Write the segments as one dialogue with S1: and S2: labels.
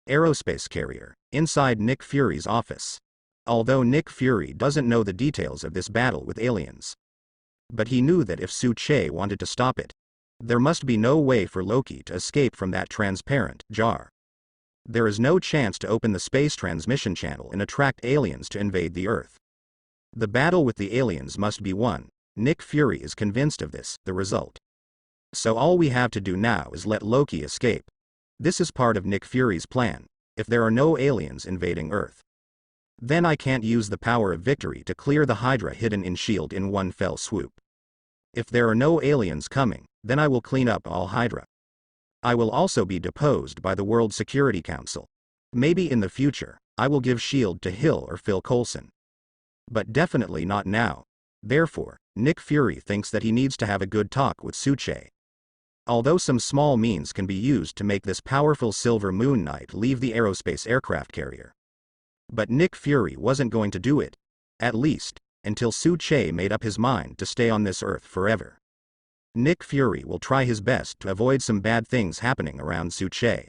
S1: Aerospace carrier, inside Nick Fury's office. Although Nick Fury doesn't know the details of this battle with aliens. But he knew that if Su-Che wanted to stop it, there must be no way for Loki to escape from that transparent jar. There is no chance to open the space transmission channel and attract aliens to invade the Earth. The battle with the aliens must be won. Nick Fury is convinced of this, the result. So all we have to do now is let Loki escape. This is part of Nick Fury's plan. If there are no aliens invading Earth, then I can't use the power of victory to clear the Hydra hidden in S.H.I.E.L.D. in one fell swoop. If there are no aliens coming, then I will clean up all Hydra. I will also be deposed by the World Security Council. Maybe in the future, I will give S.H.I.E.L.D. to Hill or Phil Coulson. But definitely not now. Therefore, Nick Fury thinks that he needs to have a good talk with Su-Che. Although some small means can be used to make this powerful Silver Moon Knight leave the aerospace aircraft carrier. But Nick Fury wasn't going to do it. At least, until Su-Che made up his mind to stay on this Earth forever. Nick Fury will try his best to avoid some bad things happening around Su-Che.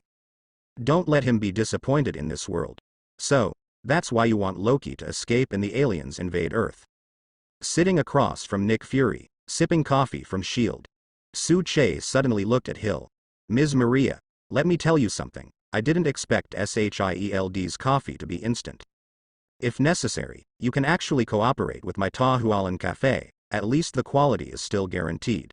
S1: Don't let him be disappointed in this world. So, that's why you want Loki to escape and the aliens invade Earth. Sitting across from Nick Fury, sipping coffee from S.H.I.E.L.D., Su-Che suddenly looked at Hill. Ms. Maria, let me tell you something. I didn't expect SHIELD's coffee to be instant. If necessary, you can actually cooperate with my Ta Hualan Cafe, at least the quality is still guaranteed.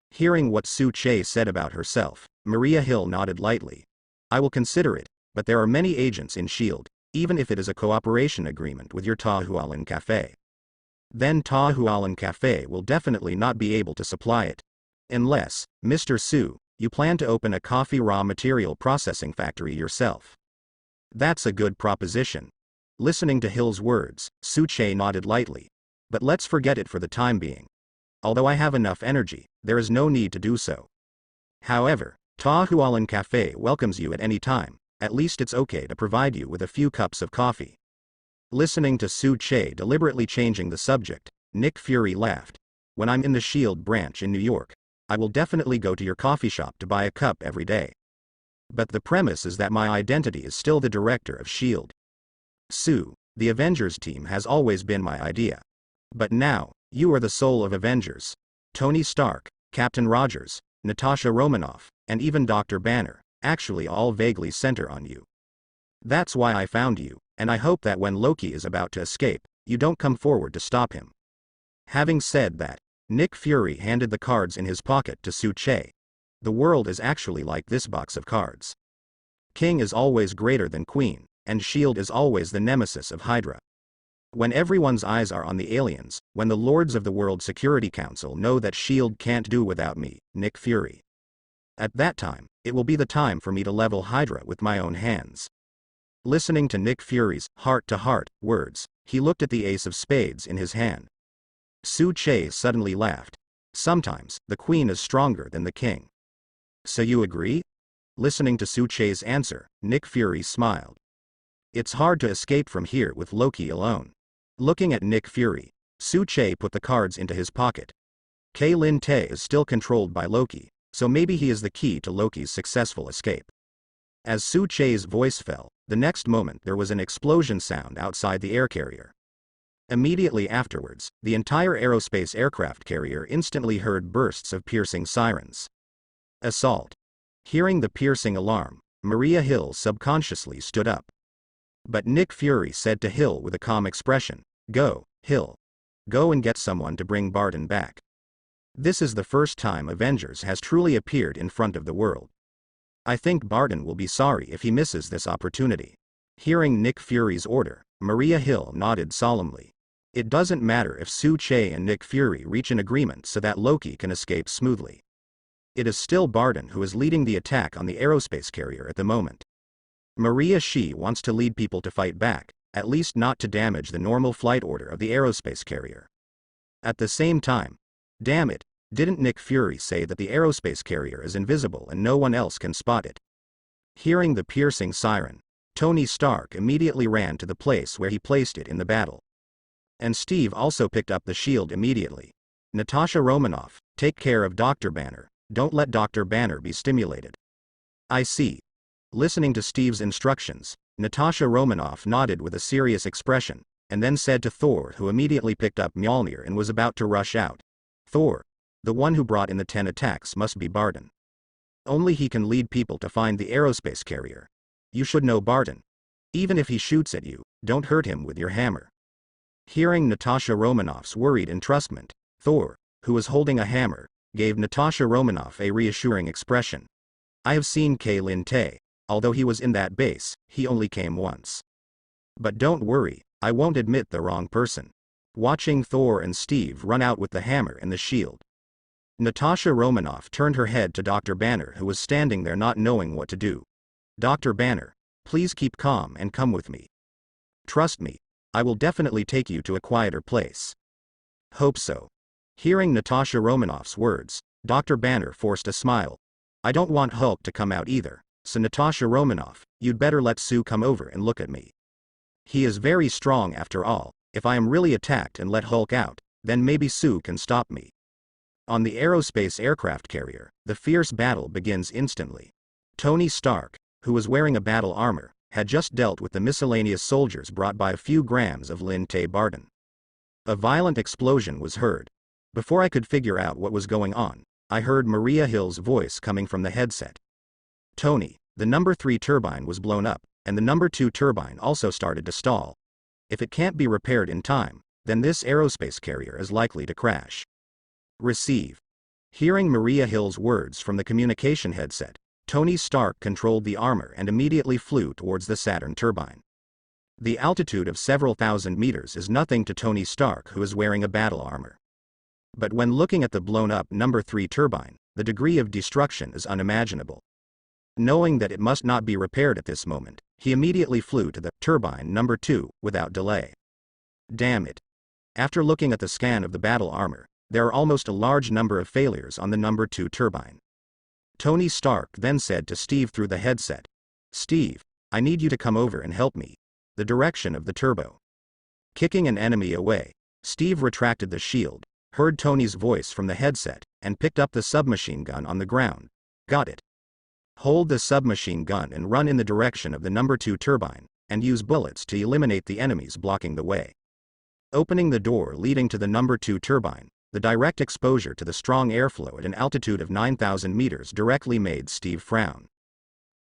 S1: Hearing what Su-Che said about herself, Maria Hill nodded lightly. I will consider it, but there are many agents in S.H.I.E.L.D., even if it is a cooperation agreement with your Ta Hualan Cafe. Then Ta Hualan Cafe will definitely not be able to supply it. Unless, Mr. Su, you plan to open a coffee raw material processing factory yourself. That's a good proposition. Listening to Hill's words, Su-Che nodded lightly. But let's forget it for the time being. Although I have enough energy, there is no need to do so. However, Ta Hualan Cafe welcomes you at any time. At least it's okay to provide you with a few cups of coffee. Listening to Su-Che deliberately changing the subject, Nick Fury laughed. When I'm in the S.H.I.E.L.D. branch in New York, I will definitely go to your coffee shop to buy a cup every day. But the premise is that my identity is still the director of S.H.I.E.L.D. Su, the Avengers team has always been my idea. But now, you are the soul of Avengers. Tony Stark, Captain Rogers, Natasha Romanoff, and even Dr. Banner, actually all vaguely center on you. That's why I found you, and I hope that when Loki is about to escape, you don't come forward to stop him. Having said that, Nick Fury handed the cards in his pocket to Su-Che. The world is actually like this box of cards. King is always greater than Queen, and S.H.I.E.L.D. is always the nemesis of Hydra. When everyone's eyes are on the aliens, when the Lords of the World Security Council know that S.H.I.E.L.D. can't do without me, Nick Fury. At that time, it will be the time for me to level Hydra with my own hands. Listening to Nick Fury's heart-to-heart words, he looked at the ace of spades in his hand. Su-Che suddenly laughed. Sometimes, the queen is stronger than the king. So you agree? Listening to Su-Che's answer, Nick Fury smiled. It's hard to escape from here with Loki alone. Looking at Nick Fury, Su-Che put the cards into his pocket. Kaylin Tae is still controlled by Loki, so maybe he is the key to Loki's successful escape. As Su-Che's voice fell, the next moment there was an explosion sound outside the air carrier. Immediately afterwards, the entire aerospace aircraft carrier instantly heard bursts of piercing sirens. Assault. Hearing the piercing alarm, Maria Hill subconsciously stood up. But Nick Fury said to Hill with a calm expression, "Go, Hill. Go and get someone to bring Barton back." This is the first time Avengers has truly appeared in front of the world. I think Barton will be sorry if he misses this opportunity. Hearing Nick Fury's order, Maria Hill nodded solemnly. It doesn't matter if Su-Che and Nick Fury reach an agreement so that Loki can escape smoothly. It is still Barton who is leading the attack on the aerospace carrier at the moment. Maria Shi wants to lead people to fight back, at least not to damage the normal flight order of the aerospace carrier. At the same time, damn it, didn't Nick Fury say that the aerospace carrier is invisible and no one else can spot it? Hearing the piercing siren, Tony Stark immediately ran to the place where he placed it in the battle. And Steve also picked up the shield immediately. Natasha Romanoff, take care of Dr. Banner, don't let Dr. Banner be stimulated. I see. Listening to Steve's instructions, Natasha Romanoff nodded with a serious expression, and then said to Thor, who immediately picked up Mjolnir and was about to rush out. Thor, the one who brought in the 10 attacks, must be Barton. Only he can lead people to find the aerospace carrier. You should know Barton. Even if he shoots at you, don't hurt him with your hammer. Hearing Natasha Romanoff's worried entrustment, Thor, who was holding a hammer, gave Natasha Romanoff a reassuring expression. I have seen Lin Tae. Although he was in that base, he only came once. But don't worry, I won't admit the wrong person. Watching Thor and Steve run out with the hammer and the shield, Natasha Romanoff turned her head to Dr. Banner, who was standing there not knowing what to do. Dr. Banner, please keep calm and come with me. Trust me, I will definitely take you to a quieter place. Hope so. Hearing Natasha Romanoff's words, Dr. Banner forced a smile. I don't want Hulk to come out either, so Natasha Romanoff, you'd better let Sue come over and look at me. He is very strong after all. If I am really attacked and let Hulk out, then maybe Sue can stop me. On the aerospace aircraft carrier, the fierce battle begins instantly. Tony Stark, who was wearing a battle armor, had just dealt with the miscellaneous soldiers brought by a few grams of Lin Tae Barton. A violent explosion was heard. Before I could figure out what was going on, I heard Maria Hill's voice coming from the headset. Tony, the number 3 turbine was blown up, and the number 2 turbine also started to stall. If it can't be repaired in time, then this aerospace carrier is likely to crash. Receive. Hearing Maria Hill's words from the communication headset, Tony Stark controlled the armor and immediately flew towards the Saturn turbine. The altitude of several thousand meters is nothing to Tony Stark, who is wearing a battle armor. But when looking at the blown-up number 3 turbine, the degree of destruction is unimaginable. Knowing that it must not be repaired at this moment, he immediately flew to the turbine number 2 without delay. Damn it. After looking at the scan of the battle armor, there are almost a large number of failures on the number 2 turbine. Tony Stark then said to Steve through the headset, Steve, I need you to come over and help me. The direction of the turbo. Kicking an enemy away, Steve retracted the shield, heard Tony's voice from the headset, and picked up the submachine gun on the ground. Got it. Hold the submachine gun and run in the direction of the number 2 turbine, and use bullets to eliminate the enemies blocking the way. Opening the door leading to the number 2 turbine, the direct exposure to the strong airflow at an altitude of 9,000 meters directly made Steve frown.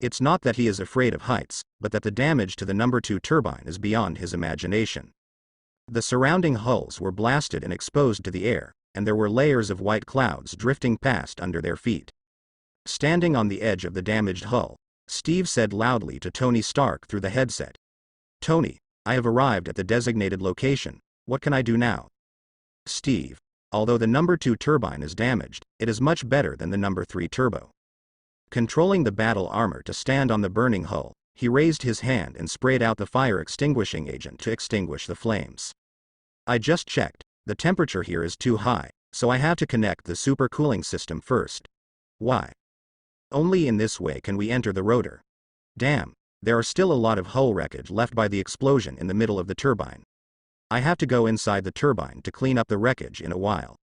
S1: It's not that he is afraid of heights, but that the damage to the number 2 turbine is beyond his imagination. The surrounding hulls were blasted and exposed to the air, and there were layers of white clouds drifting past under their feet. Standing on the edge of the damaged hull, Steve said loudly to Tony Stark through the headset, Tony, I have arrived at the designated location. What can I do now? Steve, although the number 2 turbine is damaged, it is much better than the number 3 turbo. Controlling the battle armor to stand on the burning hull, he raised his hand and sprayed out the fire extinguishing agent to extinguish the flames. I just checked, the temperature here is too high, so I have to connect the supercooling system first. Why? Only in this way can we enter the rotor. Damn, there are still a lot of hull wreckage left by the explosion in the middle of the turbine. I have to go inside the turbine to clean up the wreckage in a while.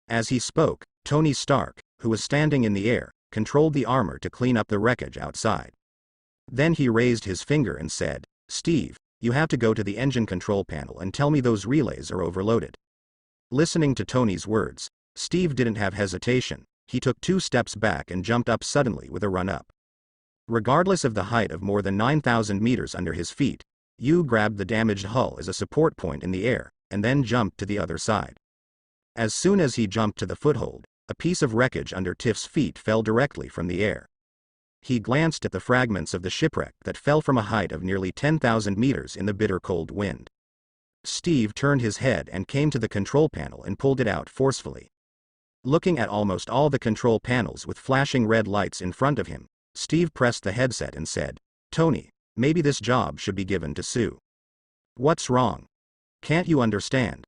S1: As he spoke, Tony Stark, who was standing in the air, controlled the armor to clean up the wreckage outside. Then he raised his finger and said, Steve, you have to go to the engine control panel and tell me those relays are overloaded. Listening to Tony's words, Steve didn't have hesitation. He took 2 steps back and jumped up suddenly with a run-up. Regardless of the height of more than 9,000 meters under his feet, Yu grabbed the damaged hull as a support point in the air, and then jumped to the other side. As soon as he jumped to the foothold, a piece of wreckage under Tiff's feet fell directly from the air. He glanced at the fragments of the shipwreck that fell from a height of nearly 10,000 meters in the bitter cold wind. Steve turned his head and came to the control panel and pulled it out forcefully. Looking at almost all the control panels with flashing red lights in front of him, Steve pressed the headset and said, Tony, maybe this job should be given to Sue. What's wrong? Can't you understand?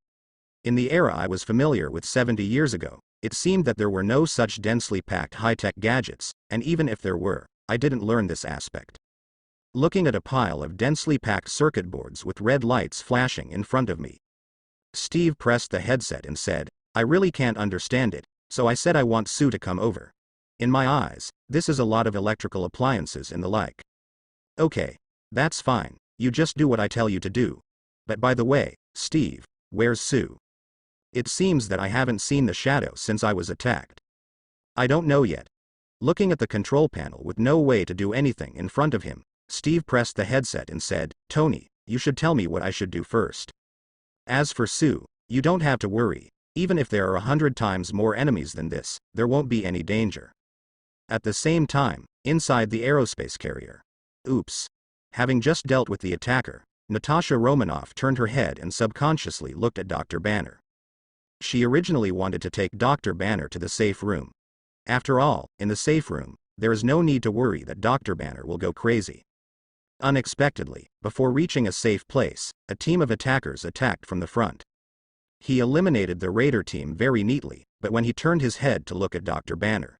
S1: In the era I was familiar with 70 years ago, it seemed that there were no such densely packed high-tech gadgets, and even if there were, I didn't learn this aspect. Looking at a pile of densely packed circuit boards with red lights flashing in front of me, Steve pressed the headset and said, I really can't understand it, so I said I want Sue to come over. In my eyes, this is a lot of electrical appliances and the like. Okay. That's fine, you just do what I tell you to do. But by the way, Steve, where's Sue? It seems that I haven't seen the shadow since I was attacked. I don't know yet. Looking at the control panel with no way to do anything in front of him, Steve pressed the headset and said, Tony, you should tell me what I should do first. As for Sue, you don't have to worry, even if there are 100 times more enemies than this, there won't be any danger. At the same time, inside the aerospace carrier. Oops. Having just dealt with the attacker, Natasha Romanoff turned her head and subconsciously looked at Dr. Banner. She originally wanted to take Dr. Banner to the safe room. After all, in the safe room, there is no need to worry that Dr. Banner will go crazy. Unexpectedly, before reaching a safe place, a team of attackers attacked from the front. He eliminated the raider team very neatly, but when he turned his head to look at Dr. Banner.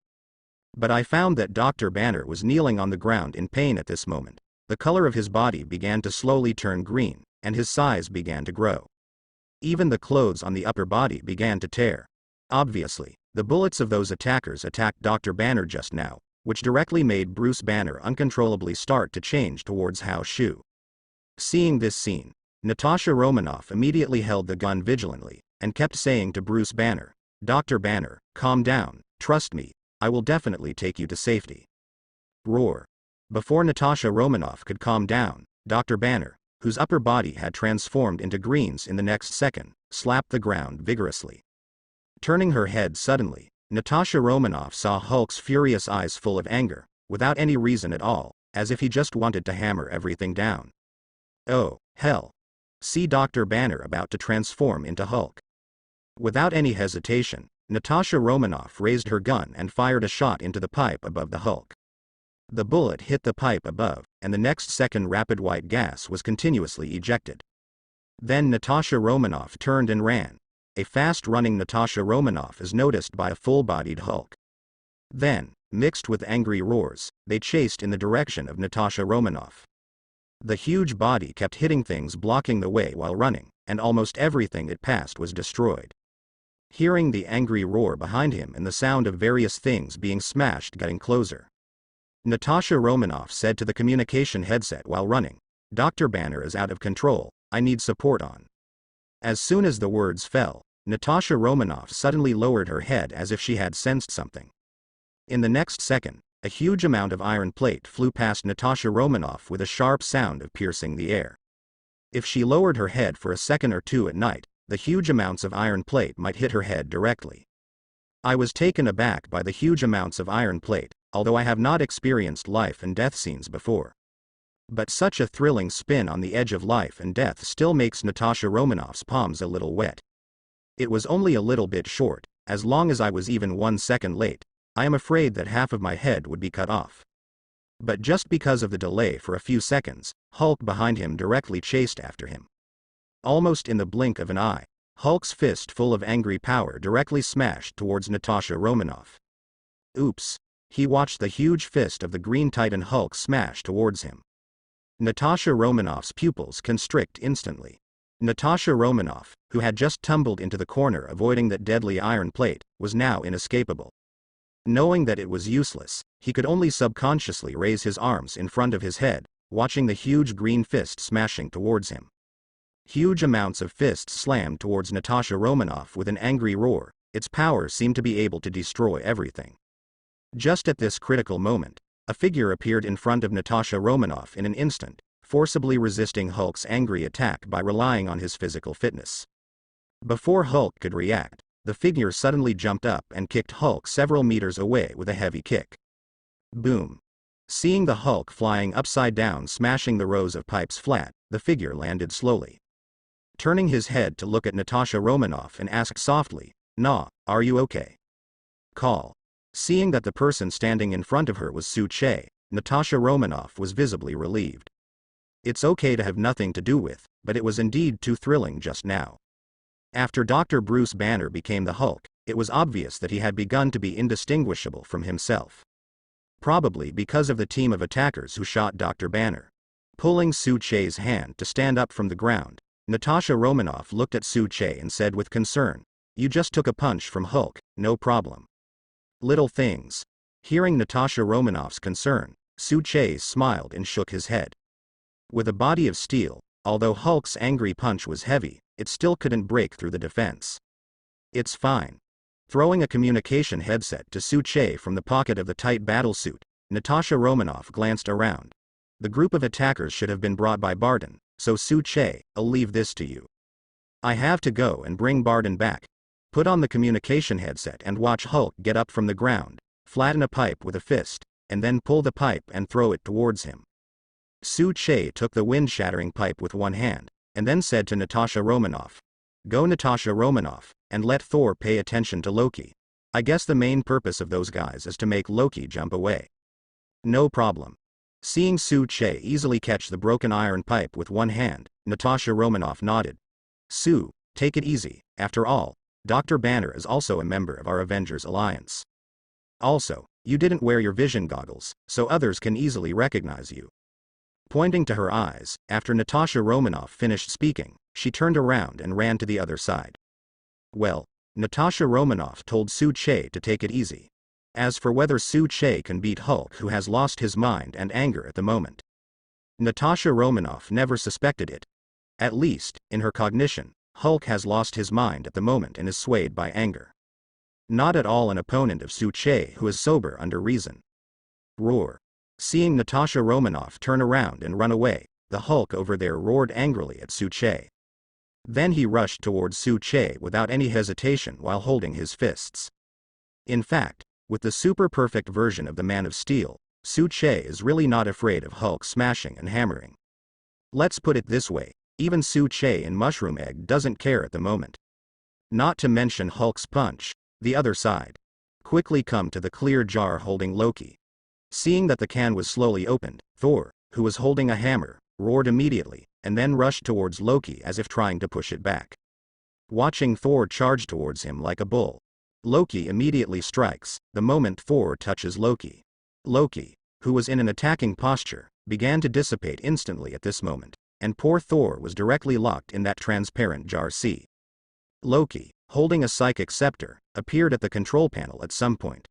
S1: But I found that Dr. Banner was kneeling on the ground in pain at this moment. The color of his body began to slowly turn green, and his size began to grow. Even the clothes on the upper body began to tear. Obviously, the bullets of those attackers attacked Dr. Banner just now, which directly made Bruce Banner uncontrollably start to change towards Hao Shu. Seeing this scene, Natasha Romanoff immediately held the gun vigilantly, and kept saying to Bruce Banner, Dr. Banner, calm down, trust me, I will definitely take you to safety. Roar. Before Natasha Romanoff could calm down, Dr. Banner, whose upper body had transformed into greens in the next second, slapped the ground vigorously. Turning her head suddenly, Natasha Romanoff saw Hulk's furious eyes full of anger, without any reason at all, as if he just wanted to hammer everything down. Oh, hell. See Dr. Banner about to transform into Hulk. Without any hesitation, Natasha Romanoff raised her gun and fired a shot into the pipe above the Hulk. The bullet hit the pipe above, and the next second rapid white gas was continuously ejected. Then Natasha Romanoff turned and ran. A fast-running Natasha Romanoff is noticed by a full-bodied Hulk. Then, mixed with angry roars, they chased in the direction of Natasha Romanoff. The huge body kept hitting things blocking the way while running, and almost everything it passed was destroyed. Hearing the angry roar behind him and the sound of various things being smashed getting closer, Natasha Romanoff said to the communication headset while running, Dr. Banner is out of control, I need support on. As soon as the words fell, Natasha Romanoff suddenly lowered her head as if she had sensed something. In the next second, a huge amount of iron plate flew past Natasha Romanoff with a sharp sound of piercing the air. If she lowered her head for a second or two at night, the huge amounts of iron plate might hit her head directly. I was taken aback by the huge amounts of iron plate, although I have not experienced life and death scenes before. But such a thrilling spin on the edge of life and death still makes Natasha Romanoff's palms a little wet. It was only a little bit short, as long as I was even 1 second late, I am afraid that half of my head would be cut off. But just because of the delay for a few seconds, Hulk behind him directly chased after him. Almost in the blink of an eye, Hulk's fist full of angry power directly smashed towards Natasha Romanoff. Oops. He watched the huge fist of the Green Titan Hulk smash towards him. Natasha Romanoff's pupils constrict instantly. Natasha Romanoff, who had just tumbled into the corner avoiding that deadly iron plate, was now inescapable. Knowing that it was useless, he could only subconsciously raise his arms in front of his head, watching the huge green fist smashing towards him. Huge amounts of fists slammed towards Natasha Romanoff with an angry roar, its power seemed to be able to destroy everything. Just at this critical moment, a figure appeared in front of Natasha Romanoff in an instant, forcibly resisting Hulk's angry attack by relying on his physical fitness. Before Hulk could react, the figure suddenly jumped up and kicked Hulk several meters away with a heavy kick. Boom. Seeing the Hulk flying upside down smashing the rows of pipes flat, the figure landed slowly. Turning his head to look at Natasha Romanoff and asked softly, "Nah, are you okay?" Call. Seeing that the person standing in front of her was Su Che, Natasha Romanoff was visibly relieved. It's okay to have nothing to do with, but it was indeed too thrilling just now. After Dr. Bruce Banner became the Hulk, it was obvious that he had begun to be indistinguishable from himself. Probably because of the team of attackers who shot Dr. Banner. Pulling Su Che's hand to stand up from the ground, Natasha Romanoff looked at Su Che and said with concern, "You just took a punch from Hulk, no problem." Little things. Hearing Natasha Romanoff's concern, Che smiled and shook his head. With a body of steel, although Hulk's angry punch was heavy, it still couldn't break through the defense. It's fine. Throwing a communication headset to Che from the pocket of the tight battlesuit, Natasha Romanoff glanced around. The group of attackers should have been brought by Barton, so Che, I'll leave this to you. I have to go and bring Barton back. Put on the communication headset and watch Hulk get up from the ground, flatten a pipe with a fist, and then pull the pipe and throw it towards him. Che took the wind-shattering pipe with one hand, and then said to Natasha Romanoff, "Go Natasha Romanoff, and let Thor pay attention to Loki. I guess the main purpose of those guys is to make Loki jump away." "No problem." Seeing Che easily catch the broken iron pipe with one hand, Natasha Romanoff nodded. Take it easy, after all, Dr. Banner is also a member of our Avengers alliance. Also, you didn't wear your vision goggles, so others can easily recognize you. Pointing to her eyes, after Natasha Romanoff finished speaking, she turned around and ran to the other side. Well, Natasha Romanoff told Che to take it easy. As for whether Che can beat Hulk, who has lost his mind and anger at the moment, Natasha Romanoff never suspected it. At least, in her cognition, Hulk has lost his mind at the moment and is swayed by anger. Not at all an opponent of Che who is sober under reason. Roar. Seeing Natasha Romanoff turn around and run away, the Hulk over there roared angrily at Che. Then he rushed towards Che without any hesitation while holding his fists. In fact, with the super-perfect version of the Man of Steel, Che is really not afraid of Hulk smashing and hammering. Let's put it this way, even Che in Mushroom Egg doesn't care at the moment. Not to mention Hulk's punch, the other side. Quickly come to the clear jar holding Loki. Seeing that the can was slowly opened, Thor, who was holding a hammer, roared immediately, and then rushed towards Loki as if trying to push it back. Watching Thor charge towards him like a bull, Loki immediately strikes, the moment Thor touches Loki. Loki, who was in an attacking posture, began to dissipate instantly at this moment, and poor Thor was directly locked in that transparent jar. Loki, holding a psychic scepter, appeared at the control panel at some point.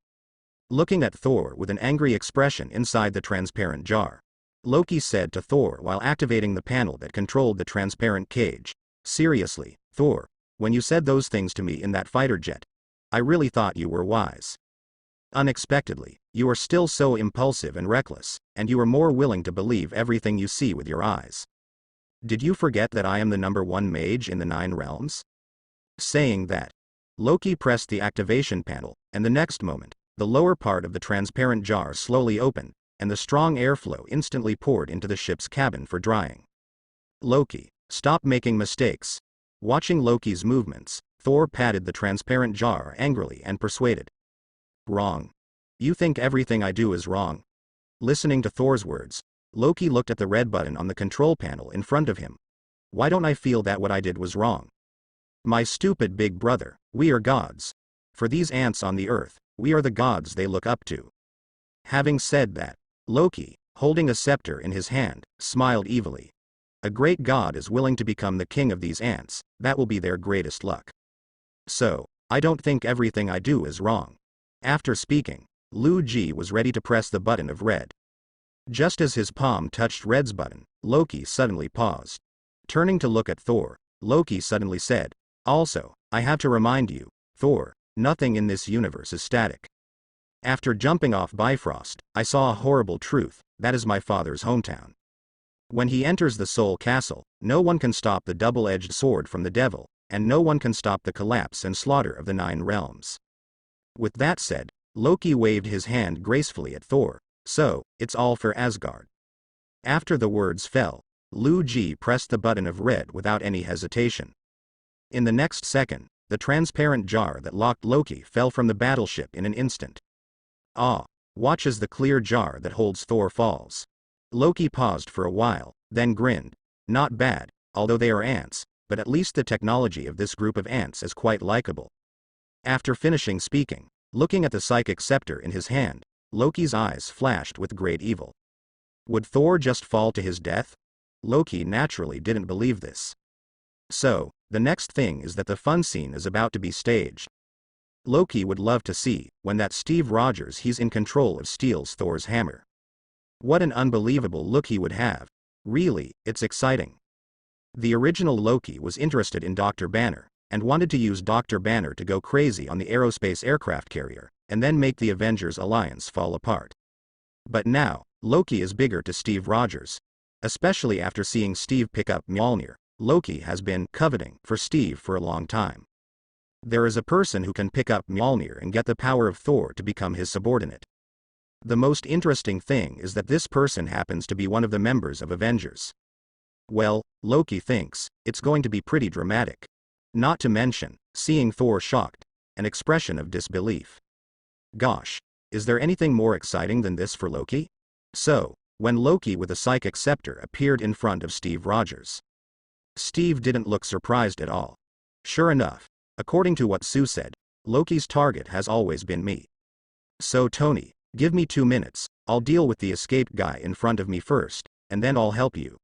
S1: Looking at Thor with an angry expression inside the transparent jar, Loki said to Thor while activating the panel that controlled the transparent cage, "Seriously, Thor, when you said those things to me in that fighter jet, I really thought you were wise. Unexpectedly, you are still so impulsive and reckless, and you are more willing to believe everything you see with your eyes. Did you forget that I am the #1 mage in the 9 realms?" Saying that, Loki pressed the activation panel, and the next moment, the lower part of the transparent jar slowly opened, and the strong airflow instantly poured into the ship's cabin for drying. "Loki, stop making mistakes." Watching Loki's movements, Thor patted the transparent jar angrily and persuaded. "Wrong. You think everything I do is wrong." Listening to Thor's words, Loki looked at the red button on the control panel in front of him. "Why don't I feel that what I did was wrong? My stupid big brother, we are gods. For these ants on the earth, we are the gods they look up to." Having said that, Loki, holding a scepter in his hand, smiled evilly. A great god is willing to become the king of these ants, that will be their greatest luck. So, I don't think everything I do is wrong. After speaking, Lu Ji was ready to press the button of red. Just as his palm touched Red's button, Loki suddenly paused. Turning to look at Thor, Loki suddenly said, "Also, I have to remind you, Thor, nothing in this universe is static. After jumping off Bifrost, I saw a horrible truth, that is my father's hometown. When he enters the Soul Castle, no one can stop the double-edged sword from the devil, and no one can stop the collapse and slaughter of the 9 realms." With that said, Loki waved his hand gracefully at Thor, "So, it's all for Asgard." After the words fell, Lu Ji pressed the button of red without any hesitation. In the next second, the transparent jar that locked Loki fell from the battleship in an instant. Watch as the clear jar that holds Thor falls. Loki paused for a while, then grinned. Not bad, although they are ants, but at least the technology of this group of ants is quite likable. After finishing speaking, looking at the psychic scepter in his hand, Loki's eyes flashed with great evil. Would Thor just fall to his death? Loki naturally didn't believe this. So, the next thing is that the fun scene is about to be staged. Loki would love to see when that Steve Rogers he's in control of steals Thor's hammer. What an unbelievable look he would have. Really, it's exciting. The original Loki was interested in Dr. Banner, and wanted to use Dr. Banner to go crazy on the aerospace aircraft carrier, and then make the Avengers alliance fall apart. But now, Loki is bigger to Steve Rogers. Especially after seeing Steve pick up Mjolnir, Loki has been coveting for Steve for a long time. There is a person who can pick up Mjolnir and get the power of Thor to become his subordinate. The most interesting thing is that this person happens to be one of the members of Avengers. Well, Loki thinks, it's going to be pretty dramatic. Not to mention, seeing Thor shocked, an expression of disbelief. Gosh, is there anything more exciting than this for Loki? So, when Loki with a psychic scepter appeared in front of Steve Rogers, Steve didn't look surprised at all. Sure enough, according to what Sue said, Loki's target has always been me. So Tony, give me 2 minutes, I'll deal with the escaped guy in front of me first, and then I'll help you.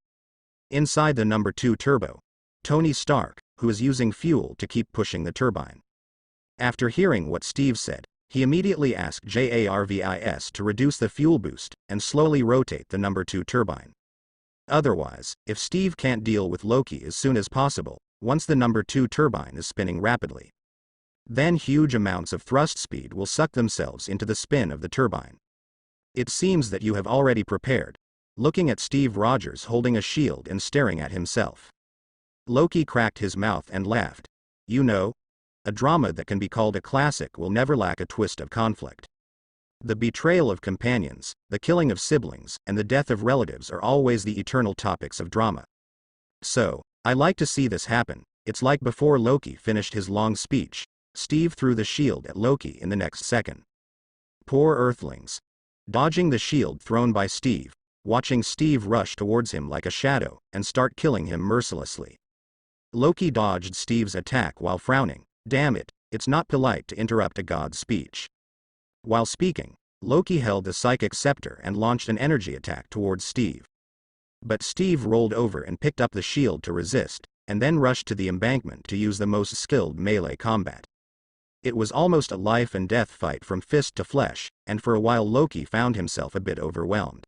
S1: Inside the number 2 turbo, Tony Stark, who is using fuel to keep pushing the turbine. After hearing what Steve said, he immediately asked Jarvis to reduce the fuel boost and slowly rotate the number 2 turbine. Otherwise, if Steve can't deal with Loki as soon as possible, once the number 2 turbine is spinning rapidly, then huge amounts of thrust speed will suck themselves into the spin of the turbine. It seems that you have already prepared. Looking at Steve Rogers holding a shield and staring at himself, Loki cracked his mouth and laughed. You know, a drama that can be called a classic will never lack a twist of conflict. The betrayal of companions, the killing of siblings, and the death of relatives are always the eternal topics of drama. So, I like to see this happen. It's like before Loki finished his long speech, Steve threw the shield at Loki in the next second. Poor Earthlings. Dodging the shield thrown by Steve, watching Steve rush towards him like a shadow and start killing him mercilessly. Loki dodged Steve's attack while frowning. Damn it, it's not polite to interrupt a god's speech. While speaking, Loki held the psychic scepter and launched an energy attack towards Steve. But Steve rolled over and picked up the shield to resist, and then rushed to the embankment to use the most skilled melee combat. It was almost a life and death fight from fist to flesh, and for a while Loki found himself a bit overwhelmed.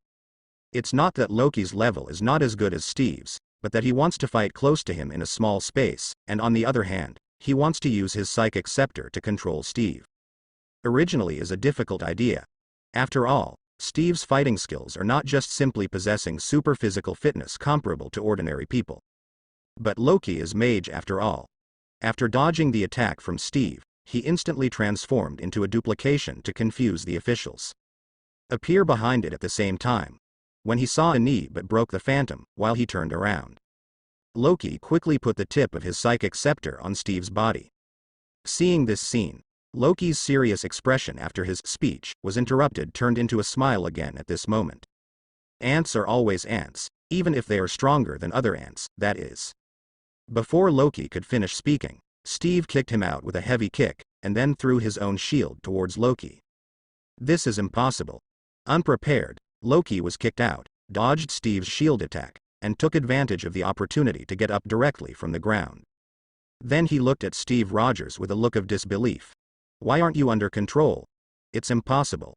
S1: It's not that Loki's level is not as good as Steve's, but that he wants to fight close to him in a small space, and on the other hand, he wants to use his psychic scepter to control Steve. Originally is a difficult idea. After all, Steve's fighting skills are not just simply possessing super physical fitness comparable to ordinary people. But Loki is mage after all. After dodging the attack from Steve, he instantly transformed into a duplication to confuse the officials. Appear behind it at the same time. When he saw a knee but broke the phantom, while he turned around, Loki quickly put the tip of his psychic scepter on Steve's body. Seeing this scene, Loki's serious expression after his speech was interrupted turned into a smile again at this moment. Ants are always ants, even if they are stronger than other ants, that is. Before Loki could finish speaking, Steve kicked him out with a heavy kick, and then threw his own shield towards Loki. This is impossible. Unprepared, Loki was kicked out, dodged Steve's shield attack, and took advantage of the opportunity to get up directly from the ground. Then he looked at Steve Rogers with a look of disbelief. Why aren't you under control? It's impossible.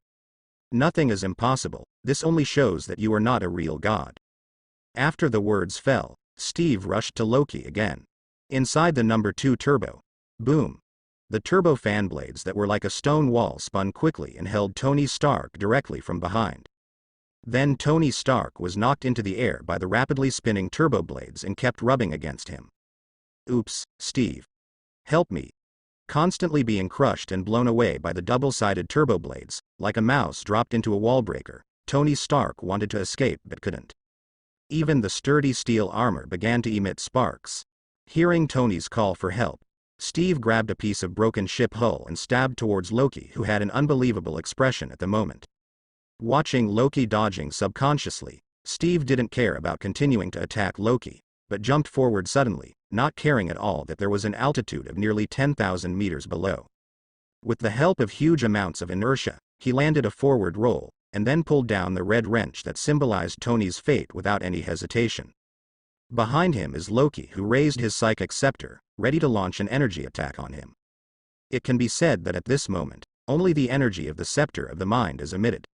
S1: Nothing is impossible, this only shows that you are not a real god. After the words fell, Steve rushed to Loki again. Inside the number 2 turbo. Boom. The turbo fan blades that were like a stone wall spun quickly and held Tony Stark directly from behind. Then Tony Stark was knocked into the air by the rapidly spinning turbo blades and kept rubbing against him. Oops, Steve. Help me. Constantly being crushed and blown away by the double-sided turbo blades, like a mouse dropped into a wall breaker, Tony Stark wanted to escape but couldn't. Even the sturdy steel armor began to emit sparks. Hearing Tony's call for help, Steve grabbed a piece of broken ship hull and stabbed towards Loki, who had an unbelievable expression at the moment. Watching Loki dodging subconsciously, Steve didn't care about continuing to attack Loki, but jumped forward suddenly, not caring at all that there was an altitude of nearly 10,000 meters below. With the help of huge amounts of inertia, he landed a forward roll, and then pulled down the red wrench that symbolized Tony's fate without any hesitation. Behind him is Loki, who raised his psychic scepter, ready to launch an energy attack on him. It can be said that at this moment, only the energy of the scepter of the mind is emitted.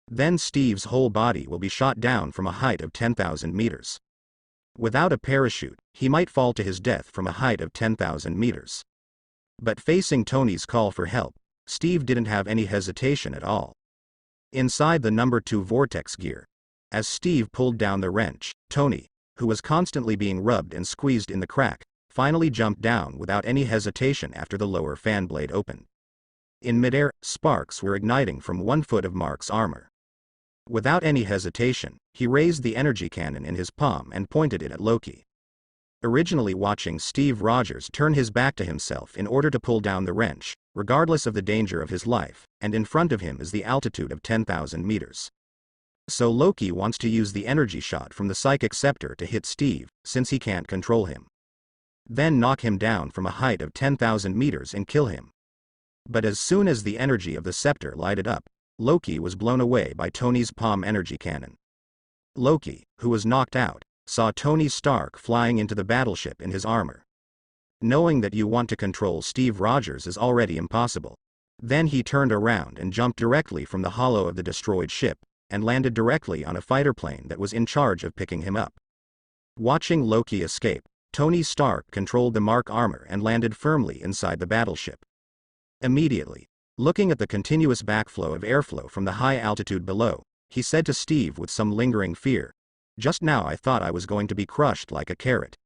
S1: Then Steve's whole body will be shot down from a height of 10,000 meters. Without a parachute, he might fall to his death from a height of 10,000 meters. But facing Tony's call for help, Steve didn't have any hesitation at all. Inside the number 2 vortex gear, as Steve pulled down the wrench, Tony, who was constantly being rubbed and squeezed in the crack, finally jumped down without any hesitation after the lower fan blade opened. In midair, sparks were igniting from 1 foot of Mark's armor. Without any hesitation, he raised the energy cannon in his palm and pointed it at Loki. Originally watching Steve Rogers turn his back to himself in order to pull down the wrench, regardless of the danger of his life, and in front of him is the altitude of 10,000 meters. So Loki wants to use the energy shot from the psychic scepter to hit Steve, since he can't control him. Then knock him down from a height of 10,000 meters and kill him. But as soon as the energy of the scepter lighted up, Loki was blown away by Tony's palm energy cannon. Loki, who was knocked out, saw Tony Stark flying into the battleship in his armor. Knowing that you want to control Steve Rogers is already impossible. Then he turned around and jumped directly from the hollow of the destroyed ship, and landed directly on a fighter plane that was in charge of picking him up. Watching Loki escape, Tony Stark controlled the Mark armor and landed firmly inside the battleship. Immediately, looking at the continuous backflow of airflow from the high altitude below, he said to Steve with some lingering fear, "Just now I thought I was going to be crushed like a carrot.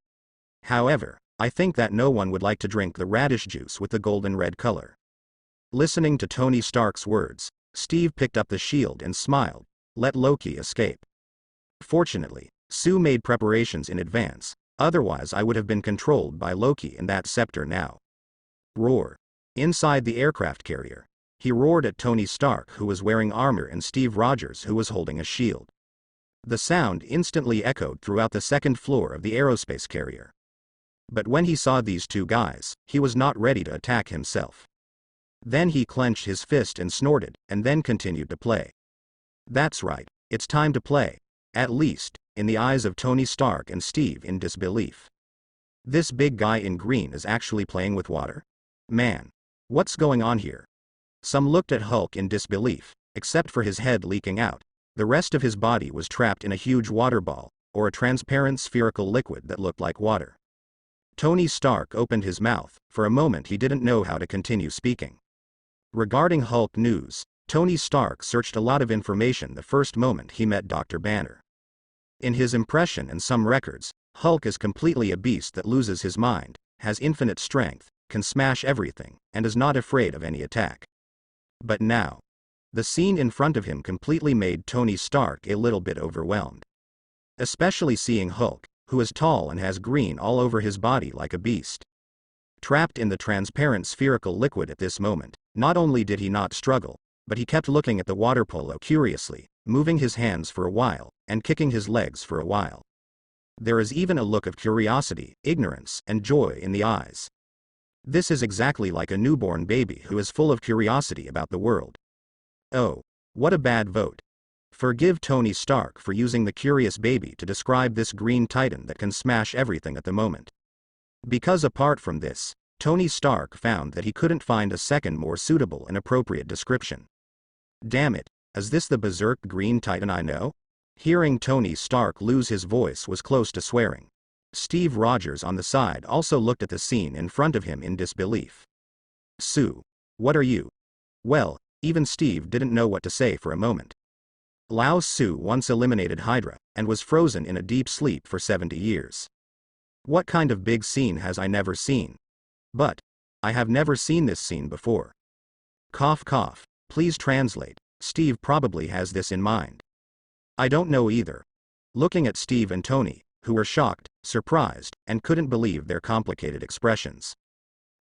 S1: However, I think that no one would like to drink the radish juice with the golden red color." Listening to Tony Stark's words, Steve picked up the shield and smiled, let Loki escape. Fortunately, Sue made preparations in advance, otherwise I would have been controlled by Loki and that scepter now. Roar. Inside the aircraft carrier, he roared at Tony Stark, who was wearing armor, and Steve Rogers, who was holding a shield. The sound instantly echoed throughout the second floor of the aerospace carrier. But when he saw these two guys, he was not ready to attack himself. Then he clenched his fist and snorted, and then continued to play. That's right, it's time to play, at least, in the eyes of Tony Stark and Steve in disbelief. This big guy in green is actually playing with water? Man. What's going on here? Some looked at Hulk in disbelief, except for his head leaking out. The rest of his body was trapped in a huge water ball, or a transparent spherical liquid that looked like water. Tony Stark opened his mouth. For a moment he didn't know how to continue speaking. Regarding Hulk news, Tony Stark searched a lot of information the first moment he met Dr. Banner. In his impression and some records, Hulk is completely a beast that loses his mind, has infinite strength, can smash everything, and is not afraid of any attack. But now, the scene in front of him completely made Tony Stark a little bit overwhelmed. Especially seeing Hulk, who is tall and has green all over his body like a beast. Trapped in the transparent spherical liquid at this moment, not only did he not struggle, but he kept looking at the water polo curiously, moving his hands for a while, and kicking his legs for a while. There is even a look of curiosity, ignorance, and joy in the eyes. This is exactly like a newborn baby who is full of curiosity about the world. Oh, what a bad vote. Forgive Tony Stark for using the curious baby to describe this green titan that can smash everything at the moment. Because apart from this, Tony Stark found that he couldn't find a second more suitable and appropriate description. Damn it, is this the berserk green titan I know? Hearing Tony Stark lose his voice was close to swearing. Steve Rogers on the side also looked at the scene in front of him in disbelief. Sue. What are you? Well, even Steve didn't know what to say for a moment. Lao Tzu once eliminated Hydra, and was frozen in a deep sleep for 70 years. What kind of big scene has I never seen? But, I have never seen this scene before. Cough cough, please translate, Steve probably has this in mind. I don't know either. Looking at Steve and Tony, who were shocked, surprised, and couldn't believe their complicated expressions.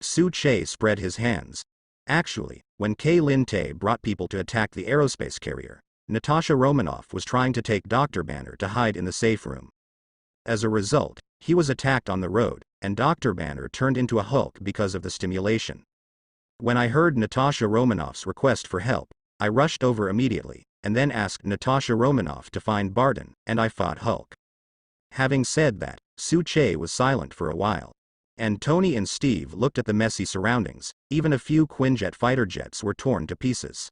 S1: Su Che spread his hands. Actually, when Kei Lin Tae brought people to attack the aerospace carrier, Natasha Romanoff was trying to take Dr. Banner to hide in the safe room. As a result, he was attacked on the road, and Dr. Banner turned into a Hulk because of the stimulation. When I heard Natasha Romanoff's request for help, I rushed over immediately, and then asked Natasha Romanoff to find Barton, and I fought Hulk. Having said that, Su Che was silent for a while. And Tony and Steve looked at the messy surroundings. Even a few Quinjet fighter jets were torn to pieces.